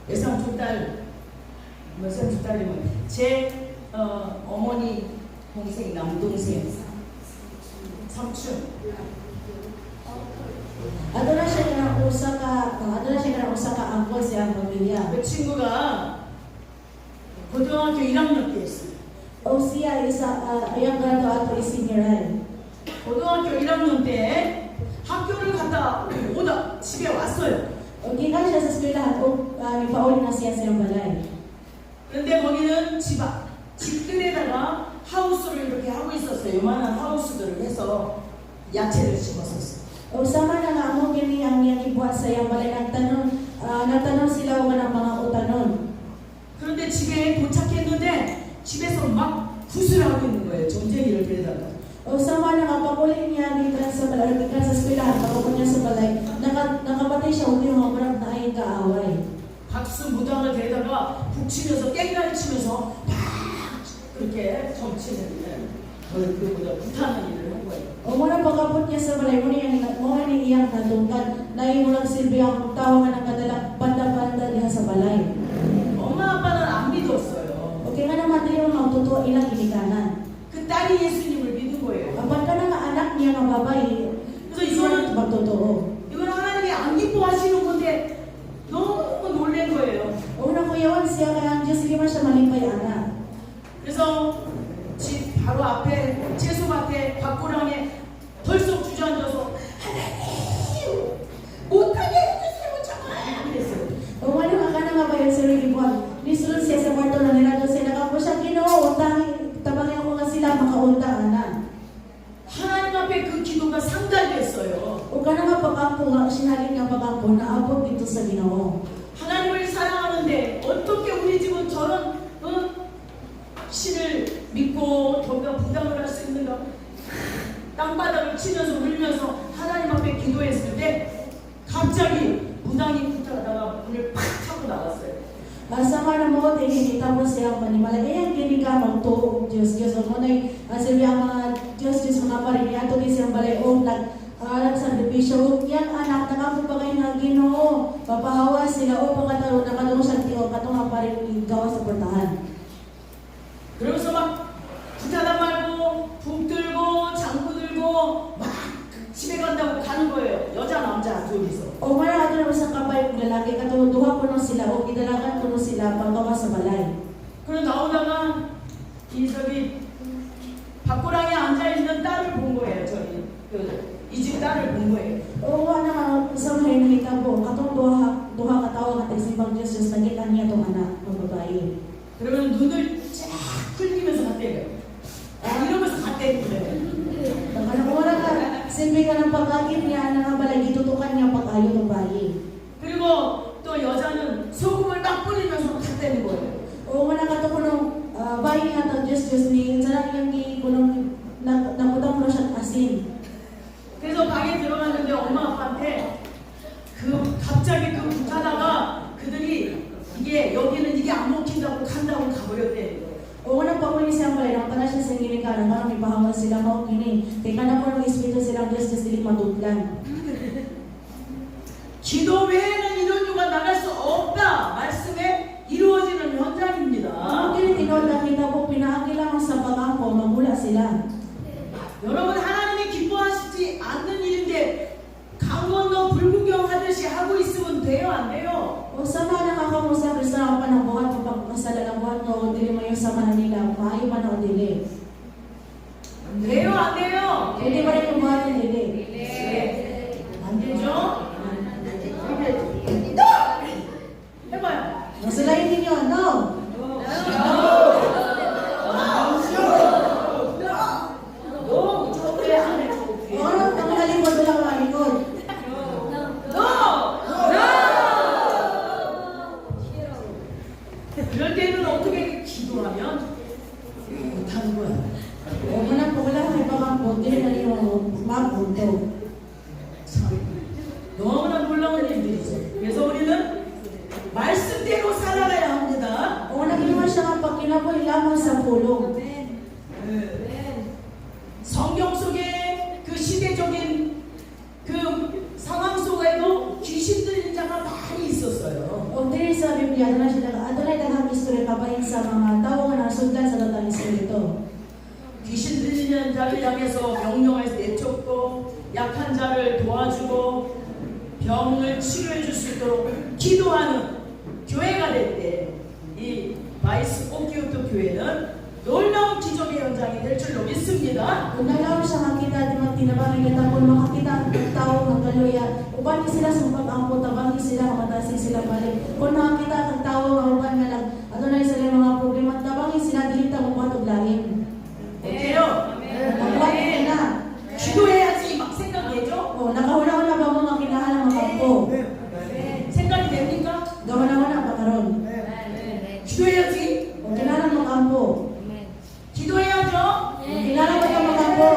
외삼촌 딸이면 제 어머니 동생 남동생 삼촌. Ato na siya nga usa ka ako siyang pamilya. 그 친구가 고등학교 1학년 때 했어요. O siya ayang graduato is senior high. 고등학교 1학년 때 학교를 갔다 오다 집에 왔어요. O gikan siya sa eskwelahan o ipauli na siya sa iyang balay. 그런데 거기는 집들에다가 하우스를 이렇게 하고 있었어요. 요만한 하우스들을 해서 야채를 심었었어요. O sama na nga mo kini ang iyang ibuhat sa iyang balay. Nagtanong sila o ng mga utanon. 그런데 집에 도착했는데 집에서 막 굿을 하고 있는 거예요. 점쟁이를 데려다가. O sama na nga paguli niya dito sa balay, gikan sa eskwelahan, pagkakot niya sa balay, nakabatay siya uli mga marag na ayang kaaway. 박수 무당을 데려다가 북치면서 깽가리 치면서 막 그렇게 점치는 그보다 부탄한 일을 한 거예요. O muna pagkapot niya sa balay, muna ni iyang natungkad, na imulang silbi ang tawangan ng kadalak banda-banda niya sa balay. 엄마 아빠는 안 믿었어요. O kaya nga naman tayo mga totoo ilang kinikanan. 그 딸이 예수님을 믿은 거예요. Kapag ka nga anak niya nga babae, 그래서 이거는 magtotoo. 이건 하나님이 안 기뻐하시는 건데 너무 놀란 거예요. O unang kuyawan siya, kaya ang Diyos hindi man siya malipay anak. 그래서 집 바로 앞에 채소밭에 밭고랑에 덜썩 주저앉아서 하나님 못하게 해주세요 정말 그랬어요. O ano nga ka na nga ba yung sarili mo? Nisulod siya sa kwarto na nila doon siya, nakapo siya, Ginoo, tabangin ako nga sila, makauntaan. 하나님 앞에 그 기도가 상달됐어요. O ka na nga pagkampo nga, sinalin nga pagkampo, naabot dito sa Ginoo. 하나님을 사랑하는데 어떻게 우리 집은 저런 신을 믿고 저희가 부담을 할 수 있는가? 땅바닥을 치면서 울면서 하나님 앞에 기도했을 때 갑자기 무당이 붙어가다가 문을 팍 차고 나갔어요. Sama na mo, tinita mo siya manimala. Kaya kini ka magtuog Diyos. Diyos, o muna'y sabi ang mga Diyos, mga pariniato din siyang balay o nagsakripisyo. Yan anak, nakapagpagay na Ginoo. Papahawa sila o nakatulong sa tiyo, katong ang parin gawa sa portahan. 그러면서 막 부타다 말고 북 들고 장구 들고 막 집에 간다고 가는 거예요. 여자 남자 둘이서. O mara ato naman sa kapay ng lalaki, katong duha ko nung sila o gidalagan ko nung sila paggawa sa balay. 그럼 나오다가 저기 밭고랑에 앉아있는 딸을 본 거예요. 저기 이 집 딸을 본 거예요. O nga sa mga nakita po, katong duha katawa ka tagsibang Diyos, Diyos, nakita niya itong anak ng babae. 그러면 눈을 쫙 흘리면서 갔대요. 이러면서 갔대요. Wala ka, simbi ka ng pagkakit niya na nga balay, itutukan niya pag-ayo ng bayi. 그리고 또 여자는 소금을 막 뿌리면서 갔대는 거예요. O wala ka to kunong bayi nga itong Diyos, Diyos ni, sarang yung kunong nakutang mo siyang asin. 그래서 방에 들어갔는데 엄마 아빠한테 갑자기 하다가 그들이 여기는 이게 안 먹힌다고 간다고 가버렸대. O unang panguli siyang balay, nakatala siya sa ngilikaran, parang may pahawan sila mo, kini. Teka na po ng Espiritu silang Diyos, Diyos dilik matutlan. 기도 외에는 이런 유가 나갈 수 없다. 말씀에 이루어지는 현장입니다. Hindi tinod na kita po, pinaagi lang sa pagkampo, magmula sila. 여러분 하나님이 기뻐하시지 않는 일인데 강 건너 불구경 하듯이 하고 있으면 돼요? 안 돼요? O sama na kakamu sa Kristo na panabuhat o pagkasala ng buhat o dili mo yung sama na nila, maayo man o dili. 돼요? 안 돼요? Hindi ba rin yung buhat yung dili? 안 되죠? 해봐요. Masulayin ninyo, no? 너 저게 안 해, 저게. O ano, ang halikod lang ang halikod. 그럴 때는 어떻게 기도하면 못하는 거야. O manang kung wala kang pagkampo, dili na yung magpunto. 너무나 놀라운 일들이죠. 그래서 우리는 말씀대로 살아가야 합니다. O naging siya nga pagkinaboy lamang sa pulong. 성경 속에 그 시대적인 그 상황 속에도 귀신 들린 자가 많이 있었어요. O dili sa Biblia, ato na daghang istorya kabahin sa mga tao nga nasugdan sa latang espiritu. 귀신 들리는 자를 향해서 명령해서 내쫓고 약한 자를 도와주고 병 병을 치료해 줄 수 있도록 기도하는 교회가 될 때 이 바이스 오키우토 교회는 놀라운 기적의 현장이 될 줄로 믿습니다. Kung nalaw siya makita at magtinabangin kita kung makakita ang tao ng kaluya, uban sila sa pag-ampo, tabangin sila, kamatasin sila balik. Kung makakita ang tao, uban nga lang, ano na sila yung mga problema, tabangin sila, dilita mo patog langit. 어때요? Magbuhat ka na. 기도해야지 막 생각해죠? O, nakahula-hula ba mga kinahan ng mga kampo? 생각이 됩니까? Gawa-na pa karon. 기도해야지. O, kinahan ng mga kampo. 기도해야죠. O, kinahan mo yung mga kampo.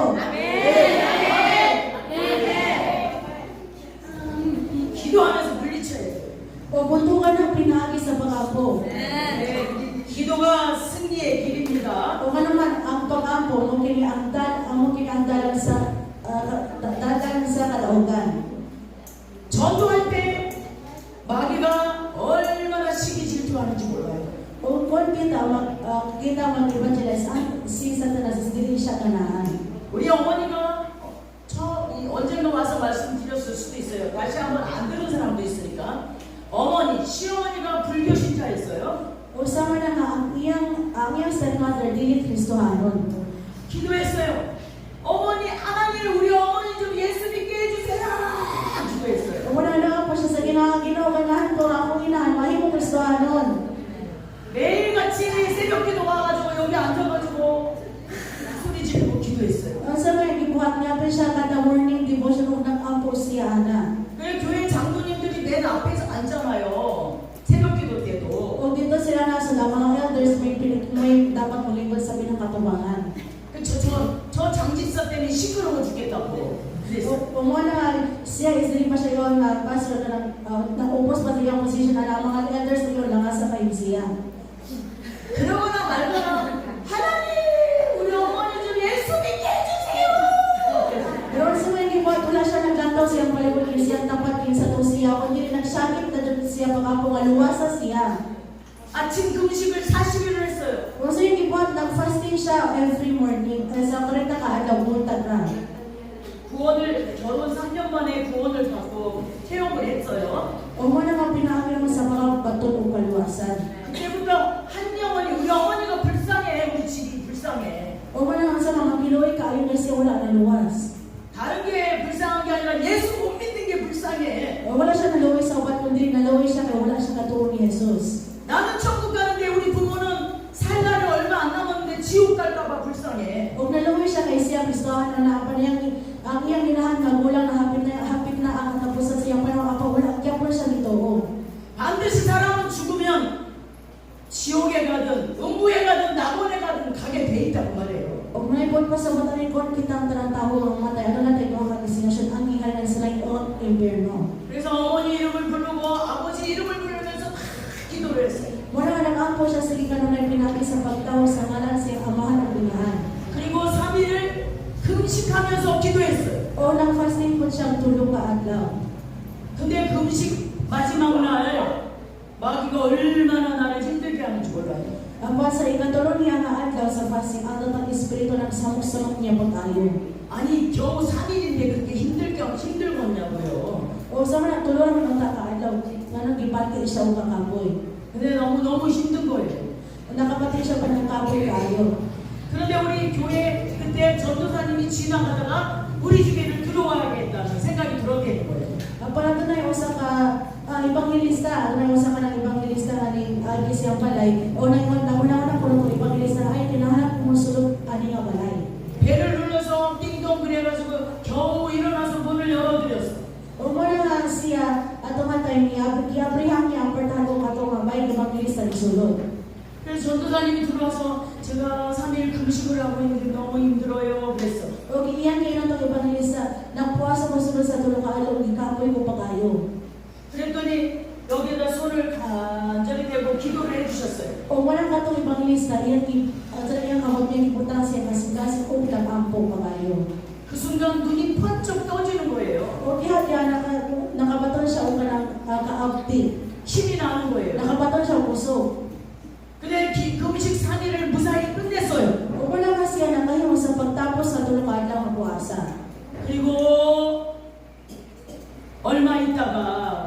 기도하면서 물리쳐야 돼요. O, buntukan ng pinagi sa pag-ampo. 기도가 승리의 길입니다. O, kanuman ang pag-ampo, ang kinangdalan sa dagan sa kalaugan. 전도할 때 마귀가 얼마나 시기 질투하는지 몰라요. O kung kita mag-evangelize, si Satanas dili siya kanaan. 우리 어머니가 언젠가 와서 말씀드렸을 수도 있어요. 다시 한번 안 들은 사람도 있으니까. 어머니, 시어머니가 불교 신자였어요. O sama na nga, ang iyang stepmother, dili Kristohanon. 기도했어요. 어머니, 하나님 우리 어머니 좀 예수 믿게 해주세요. 기도했어요. O wala na po siya sa ginawa-ganahan ko, akong inahan, mahimong Kristohanon. 매일같이 새벽기도 와가지고 여기 앉아가지고 소리 지르고 기도했어요. Ang sa mga gibuhat niya pa siya kada morning devotion kung nag-ampo siya ana. 그래 교회 장로님들이 맨 앞에서 앉잖아요. 새벽기도 때도. O dito sila nasa na mga elders may dapat malingkod sa pinakatubangan. 저 장집사 때문에 시끄러워 죽겠다고 그랬어요. O mo na siya is dili pa siya yung pastor na upos pa siya yung position na mga elders yun lang sa kaibsiyan. 그러거나 말거나 하나님 우리 어머니 좀 예수 믿게 해주세요. Pero sa mga gibuhat, wala siya naglantaw siyang palibot siya tapat yun sa to siya. Kundi nagsakit na dyan siya pagkapong aluwasa siya. 아침 금식을 40일을 했어요. Kung sa yung gibuhat, nag-fasting siya every morning. Sa 40 kaadlaw, buntag na. 결혼 3년 만에 구원을 받고 체험을 했어요. O mo na nga pinakakil mo sa mga baton o kaluwasan. 그때부터 한 영혼이 우리 어머니가 불쌍해. 우리 집이 불쌍해. O mo na nga sa mga kiloy, kaayon na siya wala na luwas. 다른 게 불쌍한 게 아니라 예수 못 믿는 게 불쌍해. O wala siya naluwi sa ubat, kundi naluwi siya kaya wala siya katuon ni Jesus. 나는 천국 가는데 우리 부모는 살 날이 얼마 안 남았는데 지옥 갈까봐 불쌍해. O naluwi siya kay siya, Kristohan na naapan ang iyang ginahan nga gulang na hapit na ang katapusan sa iyang panahon, wala kaya po siya dito. 반드시 사람은 죽으면 지옥에 가든 음부에 가든 낙원에 가든 가게 돼 있다고 말해요. O naipon pa sa mata ni Kon kitang tarantaho ang matay, ano na tayo mga kadesinasyon, ang ihalan sa lain o impyerno. 그래서 어머니 이름을 부르고 아버지 이름을 부르면서 다 기도를 했어요. Wala nga nag-ampo siya sa gikanunay pinagi sa pagtawa sa ngalan sa iyang amahan at binahan. 그리고 3일을 금식하면서 기도했어요. O nag-fasting po siyang tulog kaadlaw. 근데 금식 마지막 날 마귀가 얼마나 나를 힘들게 하는지 몰라요. Ang sa ikatulong niya nga adlaw sa fasting, ang tatang espiritu nagsamok-samok niya pag-ayo. 아니 겨우 3일인데 그렇게 힘들겠냐고요. O sa mga tulungan ng kaadlaw, nga nag-ipati siya o kakapoy. 근데 너무 힘든 거예요. Nakapati siya pa ng kapoy kayo. 그런데 우리 교회 그때 전도사님이 지나가다가 우리 집에를 들어와야겠다는 생각이 들었겠는 거예요. Para ito na yung usa ka evangelista, ito na yung usa ka ng evangelista nga ni Agis yung balay. O nauna ko ng evangelista ay kinahanap kumusulog ani nga balay. 배를 눌러서 띵동 그래가지고 겨우 일어나서 문을 열어드렸어. O mo na nga siya, ato nga tayo giabrihan niya ang pertahan ko kato nga may evangelista ni sulod. 그래서 전도사님이 들어와서 제가 3일 금식을 하고 있는데 너무 힘들어요 그랬어. O iyan kayo ng evangelista, nagpuasa ko sulod sa tulong kaalong, ikapoy ko pagayo. 그랬더니 여기에다 손을 간절히 대고 기도를 해주셨어요. O walang katong evangelista, iyan iyang kamot niya importansya kasi kung nag-ampo pagayo. 그 순간 눈이 번쩍 떠지는 거예요. O kaya nakabaton siya o kaabti. 힘이 나는 거예요. Nakabaton siya o puso. 근데 금식 3일을 무사히 끝냈어요. O wala nga siya nakahimo sa pagtapos sa tulong adlaw nga puasa. 그리고 얼마 있다가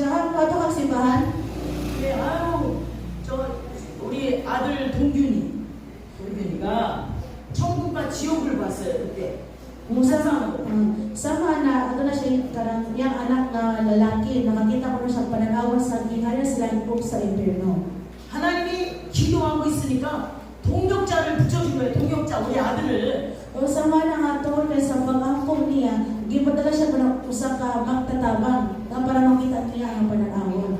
Saka ato kang simbahan, 네, 아유, 우리 아들 동균이가 천국과 지옥을 봤어요 그때. kung sama na, ato na siya karang yung anak na lalaki, nakakita ko na siyang pananawan sa gihayan sila ipog sa impyerno. 하나님이 기도하고 있으니까 동역자를 붙여준 거예요. 동역자 우리 아들을. O sama na nga tungkol kay sa pag-angkong niya, gipadala siya ng usa ka magtatabang na para makita niya ang pananawan.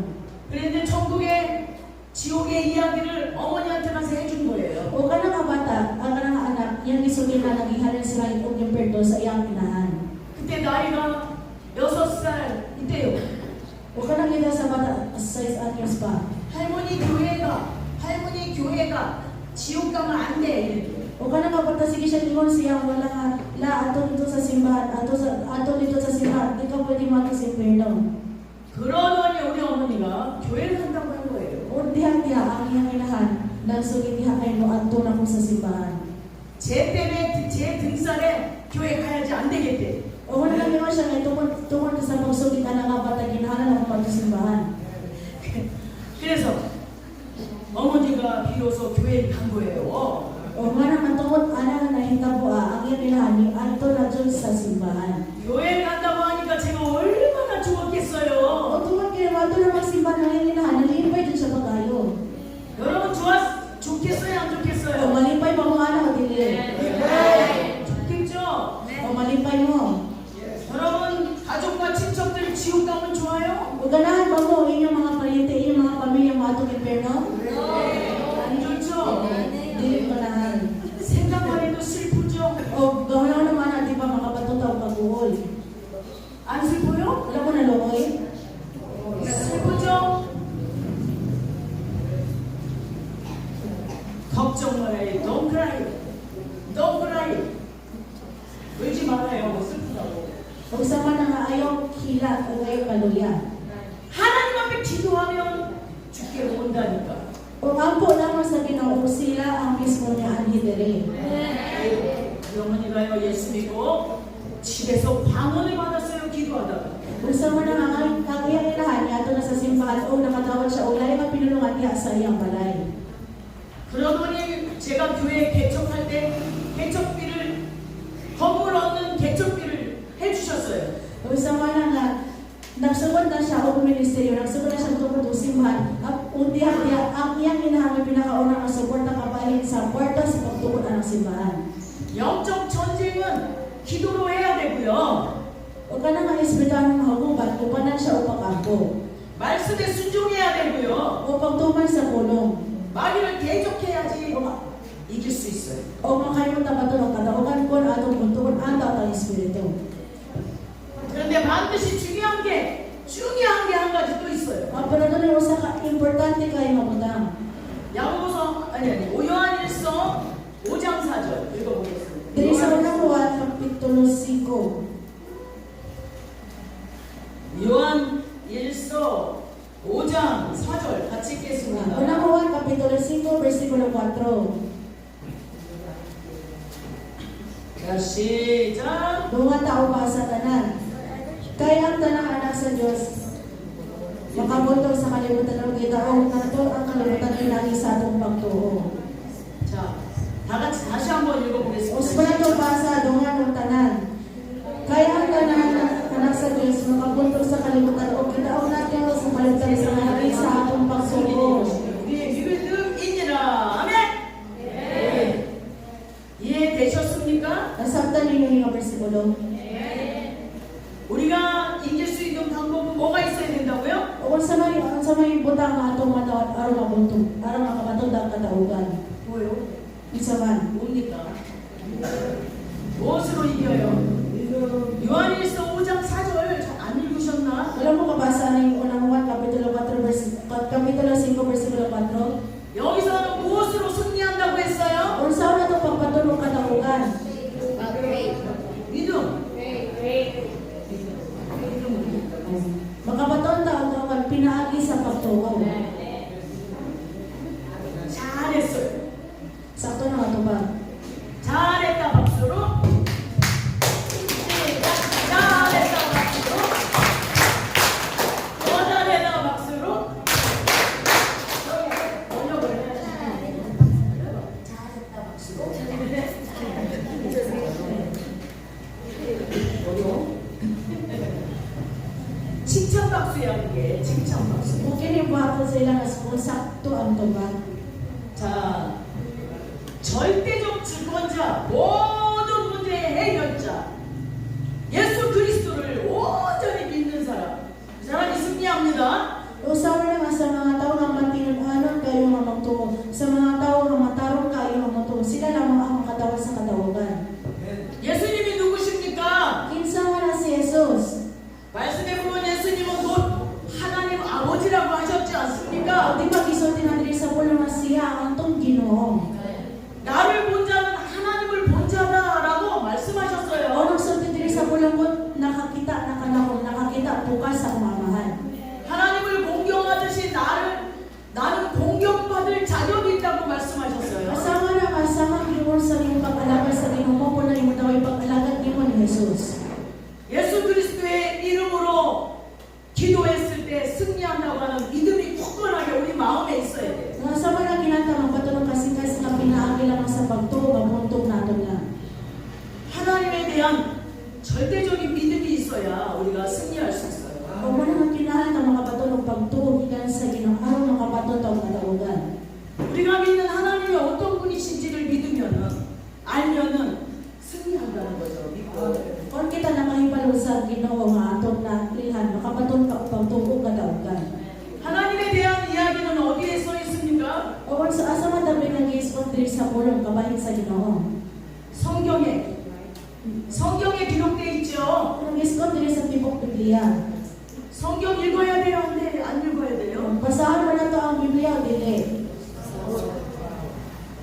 그런데 천국의 지옥의 이야기를 어머니한테 가서 해준 거예요. O ka nga bata, ang ka nga anak, yan isulit na nagihayan sila ipog impyerno sa iyang inahan. 그때 나이가 6살 이때요. O ka nang ita sa bata, 6 anyos pa. 할머니 교회가 지옥 가면 안 돼. O ka nang bata, sige siya tingon siya, wala nga, ato dito sa simbahan, ato dito sa simbahan, di ka pwede mato sa impyerno. 그러더니 우리 어머니가 교회를 한다고 한 거예요. O diha-diha ang iyang inahan, nagsugid diha ay mo ato na ko sa simbahan. 제 때문에 제 등살에 교회 가야지 안 되겠대. O wala lang naman siya, tungkol sa pagsugid na nga bata, ginahanan ako sa simbahan. 그래서 어머니가 비로소 교회를 간 거예요. O nga naman tungkol, ana na hitabo ang iyang inahan, ni ato na dyan sa simbahan. 교회 간다고 하니까 제가 얼마나 좋았겠어요. O tungkol kaya ato na magsimbahan ang iyang inahan, nalipay din siya pag-ayo. 여러분 좋겠어요 안 O 좋겠어요? malipay pa mo anak o dili? 좋겠죠? O malipay mo. 여러분 가족과 친척들 지옥 가면 좋아요? O ganahan ba mo inyong mga pariente, inyong mga pamilya mo atong impyerno? 안 좋죠? Dili ganahan. 생각만 해도 슬프죠? O gawin naman natin pa makapatutaw pag-uol. 안 슬퍼요? Wala ko naluoy? 슬프죠? 걱정 말아요. Don't cry. Don't cry. 울지 말아요. 슬프다고. O sama na nga ayaw hila o ayaw kaluya. 하나님 앞에 기도하면 죽게 온다니까. O ampo lamang sa Ginoo sila ang mismo niya anhidere. 우리 어머니가요 예수 믿고 집에서 방언을 받았어요. 기도하다가. O sama na nga ang iyang inahan niya ato na sa simbahan o nakatawad siya o layo nga pinulungan niya sa iyang balay. 그러더니 제가 교회 개척할 때 개척비를 건물 얻는 개척비를 해주셨어요. O sama na nga nagsugod na siya o ministeryo, nagsugod na siya tungkol sa simbahan. Unti-unti ang iyang inahan may pinakauna nga suporta kapalit sa kwarta sa pagtukod ng simbahan. 영적 전쟁은 기도로 해야 되고요. O ka na nga espiritual ng mahuguban, upanan siya o pag-ampo. 말씀에 순종해야 되고요. O pagtuman sa kulong. 마귀를 대적해야지 이길 수 있어요. O makalimutan ba ito ng katauhan ko na atong buntukan ang taong espiritu. 그런데 반드시 중요한 게 한 가지 또 있어요. Pero doon ay usa ka importante kayo mabutang. 야고보서 아니 요한일서 5장 4절 읽어보겠습니다. Diri sa unang Juan, Kapitulo 5. 요한일서 5장 4절 같이 읽겠습니다. Unang Juan, Kapitulo 5, versikulo 4. 자, 시작. Mga tao ba sa tanan? Kaya ang tanang anak sa Diyos, makabutol sa kalibutan ng gitaong nato ang kalibutan ay lagi sa atong pagtuo. 자, 다시 한번 읽어보겠습니다. Usman ito basa, dungan ng tanan. Kaya ang tanang anak sa Diyos, makabutol sa kalibutan o gitaong natin sa kalibutan sa lagi sa atong pagtuo. 우리의 믿음이니라. 아멘. 이해되셨습니까? Nasabtan ninyo yung versikulo. 우리가 이길 수 있는 방법은 뭐가 있어야 된다고요? O kung sa may butang nga atong matawat, araw mabuntog, araw makamatod ang kataugan. 뭐요? Isa man. 뭡니까? 무엇으로 이겨요? 요한일서 5장 4절 안 읽으셨나? Alam mo kabasa na yung unang Juan, Kapitulo 5, versikulo 4? 여기서는 무엇으로 승리한다고 했어요? Kung saan na ito pagpatulong kataugan? 믿음. Makabaton taon ang pinaagi sa pagtuo. 잘했어요. Sakto na nga ito ba? 잘했다 박수로. 박수야 그게 칭찬 박수. Mungkin yung buhaton sa ilang kung sakto ang tubag. 자, 절대적 주권자, 모든 문제의 해결자, 예수 그리스도를 온전히 믿는 사람, 그 사람이 승리합니다. Usawa na nga sa mga tao nga matinunanon kayo nga magtuo. Sa mga tao nga matarong kayo nga magtuo. Sila lamang ang makatawag sa katawagan. 예수님이 누구십니까? Kinsa nga na si Jesus. 말씀해 보면 예수님은 곧 하나님 아버지라고 하셨지 않습니까? Di ba gisulti na diri sa pulo nga siya ang tong Ginoo. 나를 본 자는 하나님을 본 자다라고 말씀하셨어요. O nagsulti diri sa pulo ko nakakita na kanako, nakakita bukas sa umamahan. 하나님을 공경하듯이 나는 공경받을 자격이 있다고 말씀하셨어요. Kasama na kasama Ginoo sa iyong pag-alagad sa Ginoo mo po na imo daw ipag-alagad nimo ni Jesus. 예수 그리스도의 이름으로 기도했을 때 승리한다고 하는 믿음이 굳건하게 우리 마음에 있어야 돼요. Kasama na kinanta magpatulong kasi nga pinaagi lamang sa pagtuo mabuntog nato nga. 하나님에 대한 절대적인 믿음이 있어야 우리가 승리할 수 있어요. O man ang kinahan ka makapatulong pagtuo gikan sa Ginoo aron makapatutog katawagan. 우리가 믿는 하나님이 어떤 분이신지를 알면은 승리한다는 거죠. 믿고. Kung kita nakahibalo sa Ginoo nga aton na ilhan makapatulong pagtuo katawagan. 하나님에 대한 이야기는 어디에 써 있습니까? O kung sa asa man dapat nag-iispon diri sa pulong kabahin sa Ginoo. 성경에 기록되어 있죠. Nag-ispon diri sa tibok Biblia. 성경 읽어야 돼요, 안 읽어야 돼요? Basahan mo na to ang Biblia o dili.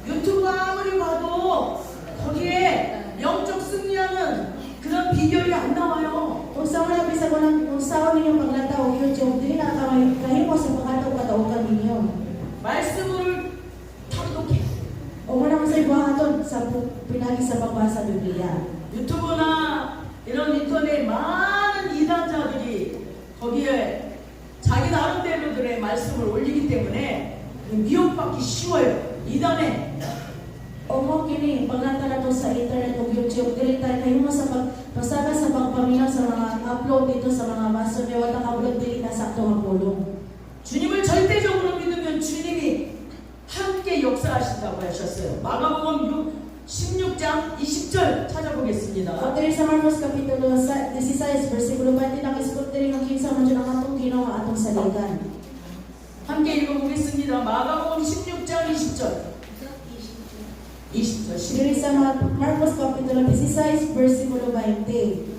유튜브 아무리 봐도 거기에 영적 승리하는 그런 비결이 안 나와요. Kung sa mga bisa ko ng kung sa ninyong paglataw YouTube, dili na kahimo sa pagkataw katawagan ninyo. 말씀을 탐독해. O muna mo sa ibuhaton sa pinagi sa pagbasa Biblia. 유튜브나 이런 인터넷 많은 이단자들이 거기에 자기 나름대로들의 말씀을 올리기 때문에 미혹받기 쉬워요. 이단에. O mo kini paglanta na to sa internet o YouTube, dili tayo kahimo sa pagsaka sa pagpaminaw sa mga upload dito sa mga maso niya wala ka-upload dili na sakto nga pulong. 주님을 절대적으로 믿으면 주님이 함께 역사하신다고 하셨어요. 마가복음 16장 20절 찾아보겠습니다. O diri sa Marcos Kapitulo 16, versikulo 20, nakisugot diri ng kinsa man dyan ang atong Ginoo nga atong saligan. 함께 읽어보겠습니다. 마가복음 16장 20절. 20절. Diri sa Marcos Kapitulo 16, versikulo 20.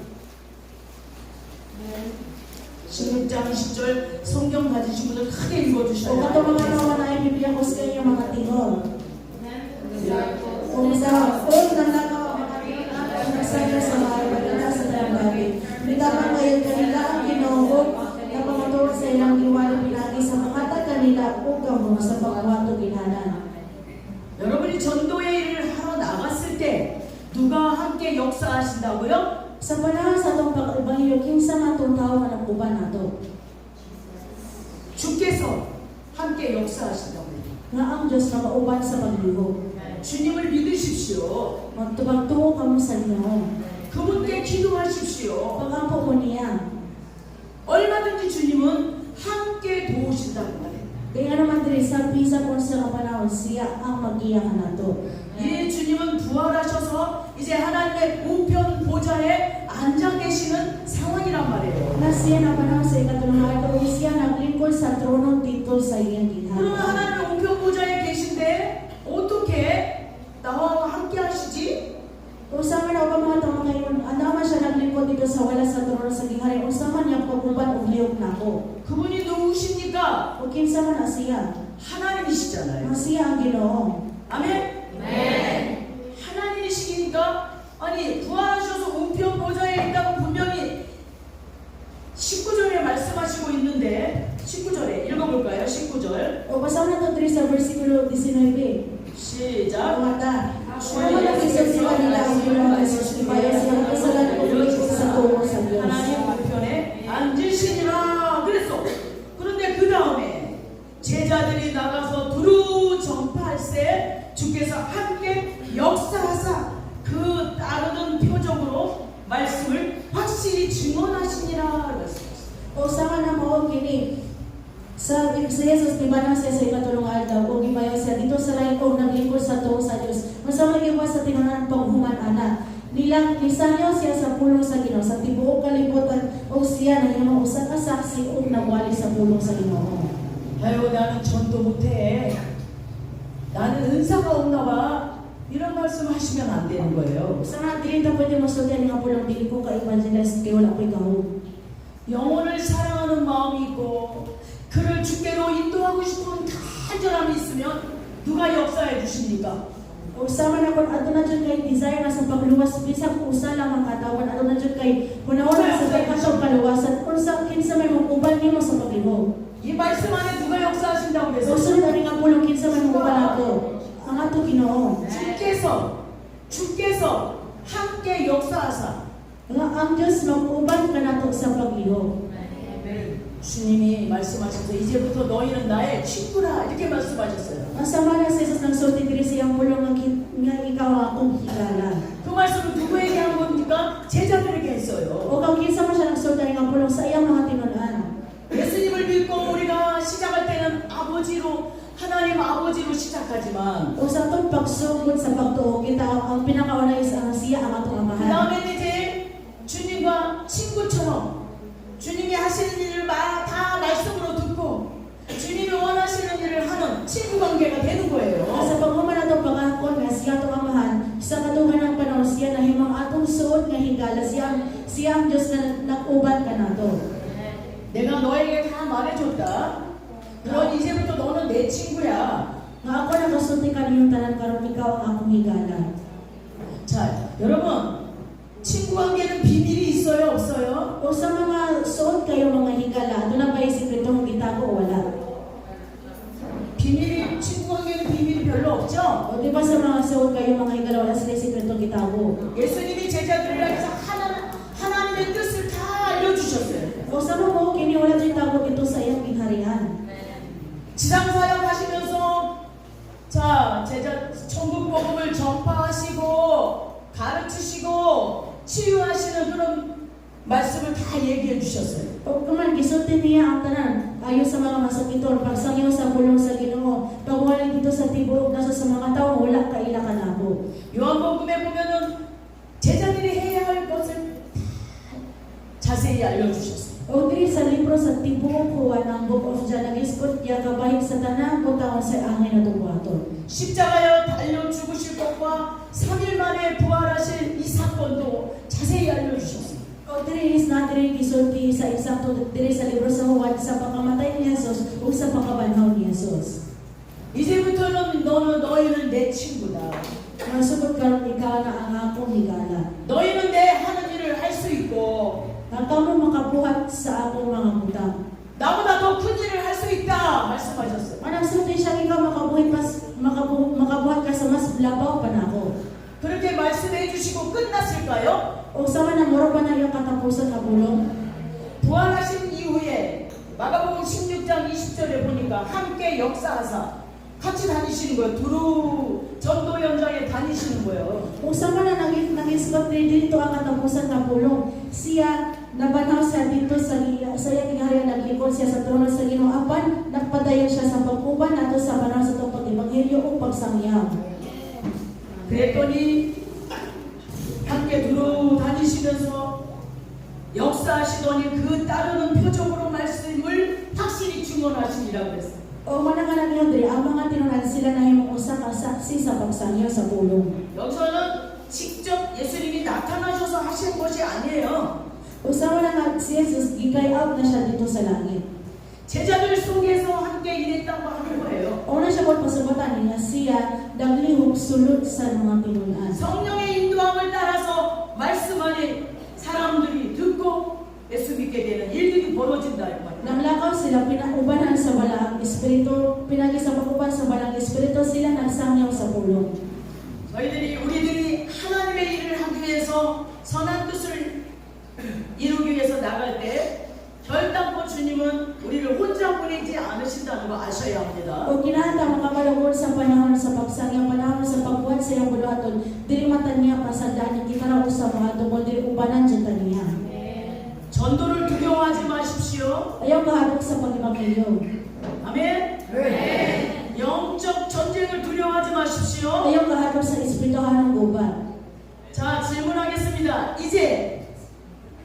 16장 20절 성경 가지신 분들 크게 O 읽어주셔야 kato mga 돼요. naman ay Biblia ko sa inyo mga tingog. Kung sa nandakaw ang mga tingog at nagsaya sa mga ibadah sa damdamin. Bitapan ngayon kanila ang Ginoo na pamatuwa sa ilang iwala pinagi sa makata kanila ugaw mo sa pagwato ginhanan. 여러분이 전도의 일을 하러 나갔을 때 누가 함께 역사하신다고요? Sa panahon sa itong pag-ibangyo, kinsa man itong tao nga nagpuban nato. 주께서 함께 역사하신다고요. Nga ang Diyos na mauban sa pagliho. 주님을 믿으십시오. Magtubag-tuo kamo sa Ginoo. 그분께 기도하십시오. Pag-ampo mo niya. 얼마든지 주님은 함께 도우신다고 말해요. Kaya naman diri sa pisa kung sa panahon siya ang mag-iyakan nato. 이 주님은 부활하셔서 이제 하나님의 우편 보좌에 앉아 계시는 상황이란 말이에요. Na siya na panahon sa ikatulong araw, siya naglingkod sa trono dito sa iyang 그럼 ginhanan. 하나님의 우편 보좌에 계신데 어떻게 나와 함께 하시지? Kung sa man ako mga tao ngayon, naman siya naglingkod dito sa wala sa trono sa ginhanan, kung sa man niyang pagkuban o liyok na ako. 그분이 누구십니까? O kinsa man na siya? 하나님이시잖아요. Nga siya ang Ginoo. 아멘? 네. 하나님이시니까 아니 부활하셔서 우편 보좌에 있다고 분명히 19절에 말씀하시고 있는데 19절에 읽어볼까요? 19절 O basahin na ito diri sa versikulo 19. 시작. Tumata. Naman nag-isip sila nila ang Ginoo nga Jesus, ipayo silang kasalanan o ulit sa tuwo sa Diyos. 하나님 우편에 앉으시니라 그랬어. 그런데 그 다음에 제자들이 나가서 두루 전파할세 주께서 함께 역사하사 그 따르는 표적으로 말씀을 확실히 증언하시니라 그랬어요. O sama na mao kini sa Jesus gibanaw siya sa ikatulong adlaw o gimayo siya dito sa layo naglingkod sa tuo sa Dios. Masama giwa sa tinunan paghuman ana. Nilang lisanyaw siya sa pulong sa Ginoo sa tibuok kalibutan o siya nahimo usa ka saksi ug nagwali sa pulong sa Ginoo. 아유 나는 전도 못해. 나는 은사가 없나 봐. 이런 말씀 하시면 안 되는 거예요. Sana dili ta pwede masultihan nga pulong dili ko ka evangelist kay wala ko'y gahom. 영혼을 사랑하는 마음이 있고 그를 주께로 인도하고 싶은 간절함이 있으면 누가 역사해 주십니까? O sama na kung ato na dyan kay desire na sa pagluwas, bisag usa lang ang katawan, ato na dyan kay hunawan sa pagkatong kaluwasan, kung sa kinsa may mag-uban nimo sa paglihog. 이 말씀 안에 누가 역사하신다고 O 그랬어요? sunod ani nga pulong kinsa may mag-uban ato, ang ato Ginoo. 주께서 함께 역사하사 Nga ang Diyos mag-uban ka nato sa paglihog. 주님이 말씀하셔서 이제부터 너희는 나의 친구라 이렇게 말씀하셨어요. Ang sama na sa Jesus nang sulti diri sa iyang pulong nga ikaw ang akong higala. 그 말씀은 누구에게 한 겁니까? 제자들에게 했어요. O kung kinsa man siya nang sulti nga pulong sa iyang mga tinunan. 예수님을 믿고 우리가 시작할 때는 하나님 아버지로 시작하지만 O sa atong pagsugod sa pagtuo, kita ang pinakauna is ang siya ang atong 그 amahan. 다음에 이제 주님과 친구처럼 주님이 하시는 일을 다 말씀으로 듣고 주님이 원하시는 일을 하는 친구 관계가 되는 거예요. Sa paghuman atong pangakon nga siya atong amahan, sa katuhan ng panahon siya na himang atong suod nga higala, siya ang Diyos na nag-uban ka nato. 내가 너에게 다 말해줬다. 그럼 이제부터 너는 내 친구야. Nga ako nakasulti ka niyong tanan karon ikaw ang akong higala. 자, 여러분 친구 관계는 비밀이 있어요, 없어요? O sa mga suod kayo mga higala, doon na ba yung sikretong bitago o wala? 친구 관계는 비밀이 별로 없죠? O di ba sa mga suod kayo mga higala, wala sila sikretong bitago? 예수님이 제자들을 향해서 하나님의 뜻을 다 알려주셨어요. O sa mga kini wala dyan tago dito sa iyang gingharian. 지상사역 하시면서 자 제자 천국 복음을 전파하시고 가르치시고 치유하시는 그런 말씀을 다 얘기해 주셨어요. O kuman gisulti niya ang tanan ayon sa mga masakiton pagsangyo sa pulong sa Ginoo pagwali dito sa tibuok nasa sa mga tao wala kaila kanako. 요한복음에 보면은 제자들이 해야 할 것을 자세히 알려주셨어요. O diri sa libro sa tibuok kuha ng Book of John nag-iskot niya kabahig sa tanan kung taon sa angin na tungwaton. 십자가에 달려 죽으실 것과 3일 만에 부활하실 이 사건도 자세히 알려주셨어요. O diri is na diri gisulti sa eksakto diri sa libro sa Juan sa pagkamatay ni Jesus o sa pagkabanhaw ni Jesus. 이제부터는 너희는 내 친구다. Masugod karon ikaw na ang akong higala. 너희는 내 하는 일을 할 수 있고 Ang kamo makabuhat sa akong mga butang. 나보다 더 큰 일을 할 수 있다 말씀하셨어요. Anong sulti siya ikaw makabuhat ka sa mas labaw pa na ako. 그렇게 말씀해 주시고 끝났을까요? O sama na moro pa na yung katapusan na bulong. 부활하신 이후에 마가복음 16장 20절에 보니까 함께 역사하사 같이 다니시는 거예요. 두루 전도 현장에 다니시는 거예요. O sama na nag-ispat dito ang katapusan na bulong. Siya nabanaw siya dito sa iyang gingharian naglingkod siya sa trono sa Ginoo apan nagpadayon siya sa pag-uban nato sa panahon sa itong pag-ebanghelyo o pagsangyaw. 그랬더니 함께 두루 다니시면서 역사하시더니 그 따르는 표적으로 말씀을 확실히 증언하시니라고 그랬어요. O mananganan niyo diri ang mga tinunan sila na himong usa ka saksi sa pagsangyaw sa bulong. 여기서는 직접 예수님이 나타나셔서 하시는 것이 아니에요. O sama na nga si Jesus gikay-out na siya dito sa langit. 제자들 속에서 함께 일했다고 하는 거예요. Una siya kung pasabatan niya siya naglihok sulod sa mga tinunan. 성령의 인도함을 따라서 말씀 안에 사람들이 듣고 예수 믿게 되는 일들이 벌어진다 이 말이에요. Naglakaw sila, pinaubanan sa balang espiritu, pinagi sa pag-uban sa balang espiritu, sila nagsangyaw sa pulong. 우리들이 하나님의 일을 하기 위해서 선한 뜻을 이루기 위해서 나갈 때 결단코 주님은 우리를 혼자 보내지 않으신다는 거 아셔야 합니다. O kinahanglan makabalagod sa panahon sa pagsangyaw, panahon sa pagbuhat sa iyang buluhaton, dili matan niya pasandaan niya kita raw sa mga tungkol dili ubanan dyan niya. 전도를 두려워하지 마십시오. 마십시오. Ayaw kahadok sa pag-ibanghelyo. 아멘. 영적 전쟁을 두려워하지 마십시오. Ayaw kahadok sa espirituhan ng gubat. 자, 질문하겠습니다. 이제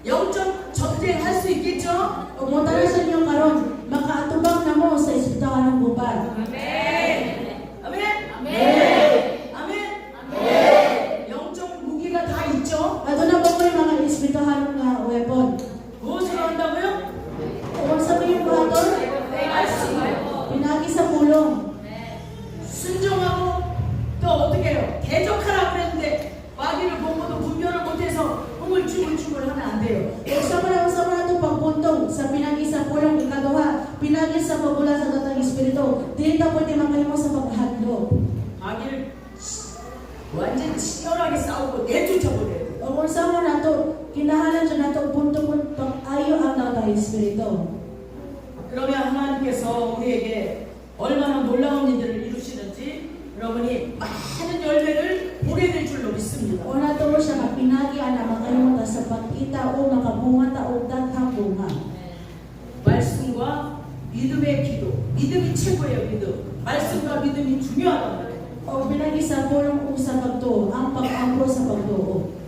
영적 전쟁 할 수 있겠죠? Kung mo tanong sa inyo karon, makaatubang na mo sa espirituhan ng gubat. 아멘. 아멘. 영적 무기가 다 있죠? Ato na ba mo yung mga espirituhan ng weapon? 무엇을 한다고요? Kung sa yung buhaton, pinagi sa pulong. 순종하고 또 어떻게 해요? 대적하라고 그랬는데 마귀를 보고도 분별을 못해서 우물쭈물쭈물 하면 안 돼요. Usama na ito pagpuntong sa pinagi sa pulong ikaduha, pinagi sa pagula sa datang espiritu. Dili ta pwede makahimo sa paghadlo. 마귀를 완전 치열하게 싸우고 내쫓아버려야 돼요. O kung sama na ito, kinahalan siya na ito puntong pag-ayo ang datang espiritu. 그러면 하나님께서 우리에게 얼마나 놀라운 일들을 이루시는지 여러분이 많은 열매를 보게 될 줄로 믿습니다. O na ito siya mapinagi na makahimo ta sa pagkita o makabunga ta o daghang bunga. 말씀과 믿음의 기도, 믿음이 최고예요. 믿음. 말씀과 믿음이 중요하단 말이에요. O pinagi sa pulong o sa pagtuo, ang pag-angko sa pagtuo.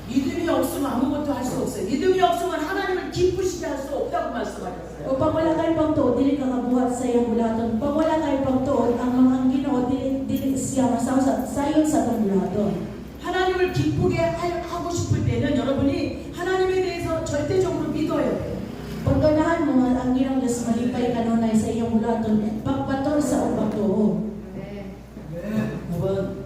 믿음이 없으면 아무것도 할 수 없어요. 믿음이 없으면 하나님을 기쁘시게 할 수 없다고 말씀하셨어요. O pag wala kayo pagtuo, dili ka kabuhat sa iyong bulaton. Pag wala kayo pagtuo, ang Ginoo dili siya masaw sa iyo sa itong bulaton. 하나님을 기쁘게 하고 싶을 때는 여러분이 하나님에 대해서 절대적으로 믿어야 돼요. Pag ganahan mo ang Ginoong Diyos malipay kanunay sa iyong bulaton, pagpatol sa iyong pagtuo. 여러분,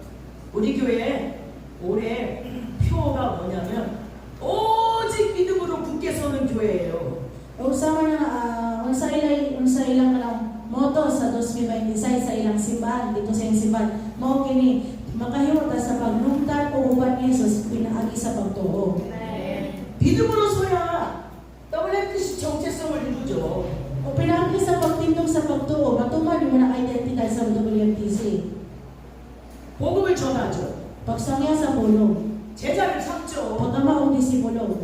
우리 교회 올해 표가 뭐냐면 오직 믿음으로 굳게 서는 교회예요. O sama na, unsa ilang kanang moto sa 2026 sa ilang simbahan, dito sa iyong simbahan, mao kini makahimo ta sa paglungtad o uban ni Jesus pinaagi sa pagtuo. 믿음으로 서야 WMTC 정체성을 이루죠. O pinaagi sa pagtindog sa pagtuo, matuman mo na identidad sa WMTC. 복음을 전하죠. Pagsangya sa pulong, 제자를 삼죠. pagkamaong disipulo,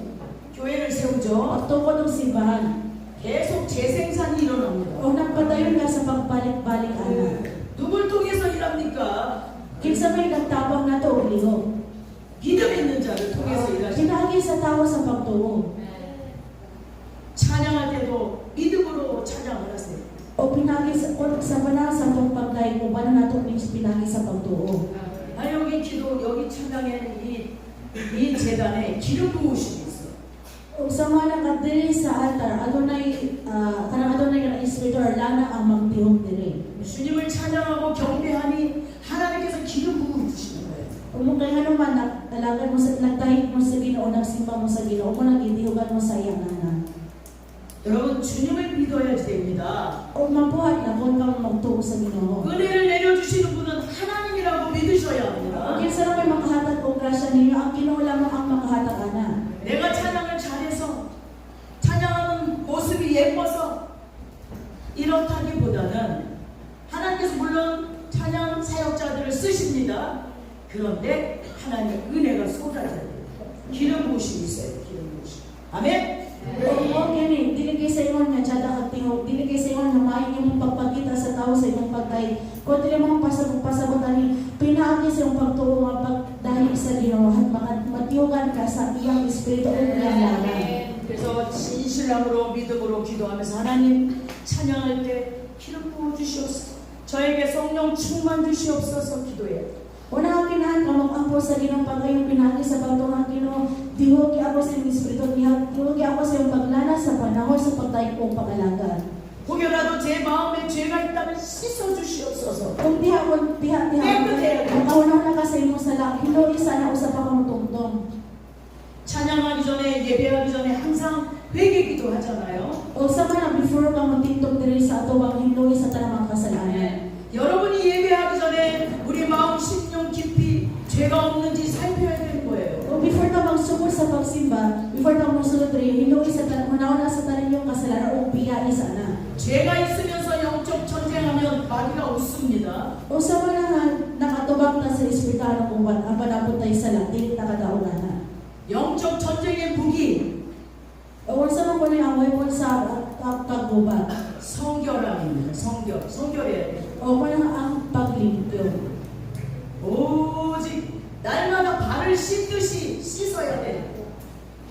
교회를 세우죠. pagtukod ng simbahan, 계속 재생산이 일어납니다. o nagpadayon ka sa pagbalik-balik ana. 누굴 통해서 일합니까? Kinsa may nagtabang na to o ligo. 믿음 있는 자를 통해서 일하시죠. Pinaagi sa tao sa pagtuo, 찬양할 때도 믿음으로 찬양을 하세요. o pinagi sa panahon sa itong pagkain mo, paano nato pinagi sa pagtuo. 아, 여기 기도, 여기 찬양에는 이 재단에 기름 부으심이 있어요. O sa mga nakadiri sa altar, adunay ka espiritu or lana ang magtihog diri. 주님을 찬양하고 경배하니 하나님께서 기름 부어 주시는 거예요. O mo kay hanuman, nagtalagan mo sa nagtahig mo sa Ginoo, nagsimba mo sa Ginoo, mo nagitihugan mo sa iyang ana. 여러분 주님을 믿어야 됩니다. O mabuhat na kung kang magtuo sa Ginoo. 은혜를 내려주시는 분은 하나님이라고 믿으셔야 O 합니다. kinsa ra may makahatag o grasya ninyo, ang Ginoo lamang ang makahatag ana. 내가 찬양을 잘해서 찬양하는 모습이 예뻐서 이렇다기보다는 하나님께서 물론 찬양 사역자들을 쓰십니다. 그런데 하나님의 은혜가 쏟아져야 돼요. 기름 부으심이 있어요. 기름 부으심. 아멘. O kini, dili kay sa ingon nga tiyada kag tingog, dili kay sa ingon nga maayo imong pagpakita sa tao sa imong pagtay. Kung dili mo pasabutan ni pinaagi sa imong pagtuo nga pagdahig sa Ginoo, matiugan ka sa iyang espiritu o iyang laman. 그래서 진실함으로 믿음으로 기도하면서 하나님 찬양할 때 기름 부어 주시옵소서. 저에게 성령 충만 주시옵소서 기도해요. Una ang kinahan ka mag-ampo sa Ginoo pagayong pinagi sa pagtuo Ginoo, dihogi ako sa iyong espiritu, dihogi ako sa iyong paglana sa panahon sa pagtay kong pag-alaga. 혹여라도 제 마음에 죄가 있다면 씻어 주시옵소서. Kung makahunaw na ka sa imong sala, hindi sana usap ako tungtong. 찬양하기 전에 예배하기 전에 항상 회개 기도하잖아요. O sa man before ka magtindog diri sa atubang hindi sa tanang kasalanan. 여러분이 예배하기 전에 우리 마음 심령 깊이 죄가 없는지 살펴야 되는 거예요. O before ka magsugod sa pagsimba, before ka magsulod diri, hindi sa tanang sa tanang yung kasalanan o biyai sana. 죄가 있으면서 영적 전쟁하면 마귀가 웃습니다. O sa man nakatubang ta sa espiritu ng uwan, ang panapot tayo sa lang, dili ta kadaonan. 영적 전쟁의 무기 O sa man ko ang weapon sa 성결해야 돼. O parang ang paglimpyo. 오직 날마다 발을 씻듯이 씻어야 돼.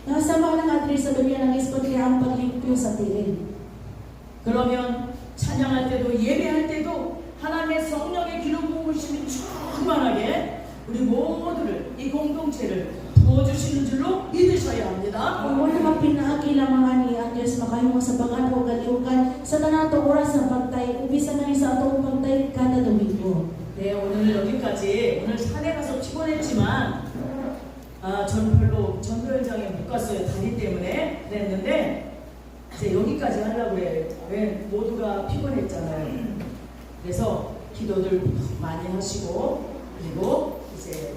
Nakasama ka ng atri sa dunya ng iskotri ang paglimpyo sa tiil. 그러면 찬양할 때도 예배할 때도 하나님의 성령의 기름 부으심이 충만하게 우리 모두를 이 공동체를 부어주시는 줄로 믿으셔야 합니다. Kung muna mapinaagi lamang ani ang Diyos makahimo sa pag-ano o galiukan sa tanato oras sa pagtay, ubisa na sa atong pagtay kada Domingo. 네, 오늘 여기까지. 오늘 산에 가서 피곤했지만 저는 별로 전도 현장에 못 갔어요. 다리 때문에 그랬는데 이제 여기까지 하려고 그래요. 왜 모두가 피곤했잖아요. 그래서 기도들 많이 하시고 그리고 이제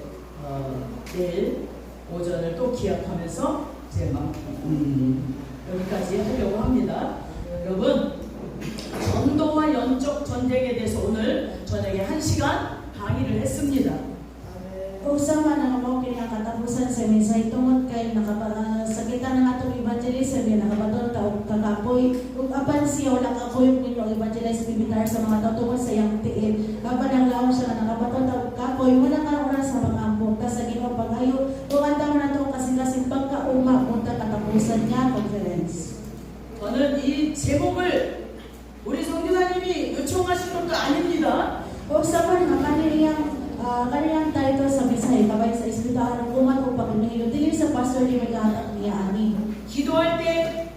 내일 오전을 또 기약하면서 이제 여기까지 하려고 합니다. 여러분 전도와 영적 전쟁에 대해서 오늘 저녁에 1시간 강의를 했습니다. Usama na mo kini ang katapusan sa mensahe tungod kay sa kita ng atong evangelism yan nakabaton ta og kakapoy ug apan siya wala kapoy ninyo ang evangelist bibitar sa mga tao tungod sa iyang tiil apan ang laom siya nga nakabaton ta og kapoy muna ka oras sa pag-ampong ta sa Ginoo pag-ayo ug andam na to kasing pagkauma punta katapusan niya conference. 저는 이 제목을 우리 성교사님이 요청하신 것도 아닙니다. Usama nga kaniyang title sa mensahe kabay sa Espiritu ng umat o paghinihilo dili sa pastor ni maghahatag niya ani. 기도할 때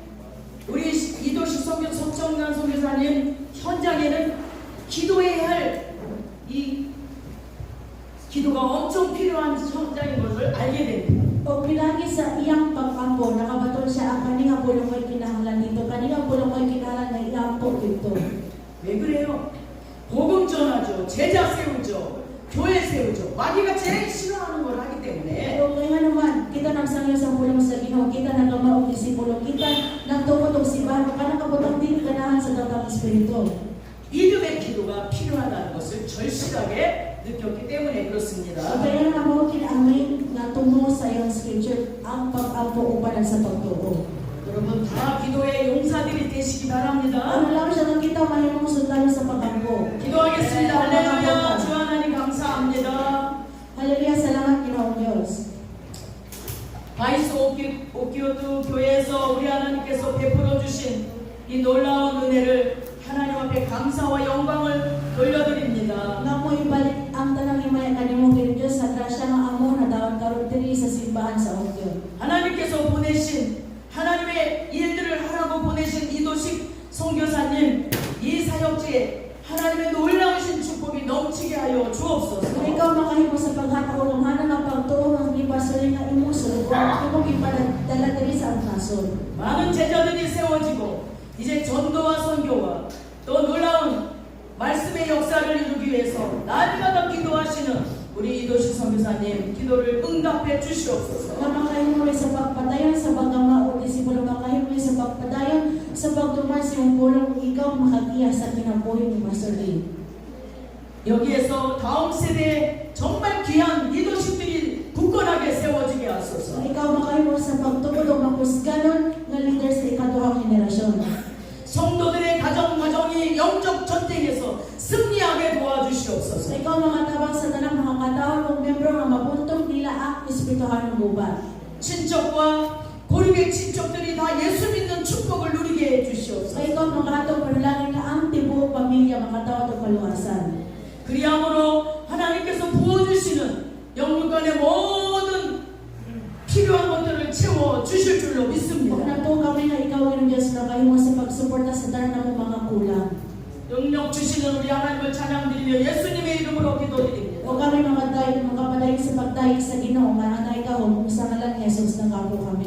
우리 이도식 성교 석정관 성교사님 현장에는 기도해야 할 이 기도가 엄청 필요한 현장인 것을 알게 됩니다. O pinagi sa iyang pag-ampo, nakabaton siya ang kaniyang pulong mo'y kinahanglan dito, kaniyang pulong mo'y kinahanglan na iampo dito. 왜 그래요? 복음 전하죠. 제자 세우죠. 교회 세우죠. 마귀가 제일 싫어하는 걸 하기 때문에 Pero ngayon naman, kita nagsangyo sa pulong sa Ginoo, kita nagamaong disipulo, kita nagtungkot og simbahan, kanang kabutang din ganahan sa datang Espiritu. 믿음의 기도가 필요하다는 것을 절실하게 느꼈기 때문에 그렇습니다. Kaya nga mo kinaamay nga tungo sa iyong scripture ang pag-ampo upan sa pagtuo. 여러분 다 기도의 용사들이 되시기 바랍니다. Ano lang siya nakita mahimong sultano sa pag-ampo. 기도하겠습니다. 할렐루야. 주 하나님 감사합니다. Hallelujah, salamat Ginoong Diyos. 바이스 오키오투 교회에서 우리 하나님께서 베풀어 주신 이 놀라운 은혜를 하나님 앞에 감사와 영광을 돌려드립니다. Nga mo ibalik ang tanang himaya kanimong Diyos sa grasya nga amo na dawan karon diri sa simbahan sa Ogyo. 하나님께서 보내신 하나님의 일들을 하라고 보내신 이도식 선교사님 이 사역지에 하나님의 놀라우신 축복이 넘치게 하여 주옵소서. Kung ikaw makahimo sa paghatag ng hanang nga pagtuo ng ipasulay nga imong sulod, imong ipadala diri sa nason. 많은 제자들이 세워지고 이제 전도와 선교와 또 놀라운 말씀의 역사를 이루기 위해서 날마다 기도하시는 우리 이도식 선교사님 기도를 응답해 주시옵소서. Na makahimo sa pagpadayon sa bagama o disipulo makahimo sa pagpadayon sa pagtuman sa iyong pulong ikaw makagiya sa kinabuhi ni Pastor Lee. 여기에서 다음 세대에 정말 귀한 리더십들이 굳건하게 세워지게 하소서. Ikaw makahimo sa pagtuod o makusganon nga leader sa ikaduhang henerasyon. 성도들의 가정이 영적 전쟁에서 승리하게 도와주시옵소서. Ikaw makatabang sa tanang mga kataon o membro nga mabuntong nila ang espirituhan ng gubat. 친척과 고립의 친척들이 다 예수 믿는 축복을 누리게 해주시옵소서. Ikaw makahatong panalangin na ang tibuok pamilya makatawad o kaluwasan. 그리함으로 하나님께서 부어주시는 영육간의 모든 필요한 것들을 채워주실 줄로 Kung 믿습니다. nato kami nga ikaw ng Diyos na kahimo sa pagsuporta sa tanan ng mga kulang. 능력 주시는 우리 하나님을 찬양드리며 예수님의 이름으로 기도드립니다. O kami makapaday sa pagdayeg sa Ginoo nga anay ka kung sa ngalan ni Jesus ng kapo kami.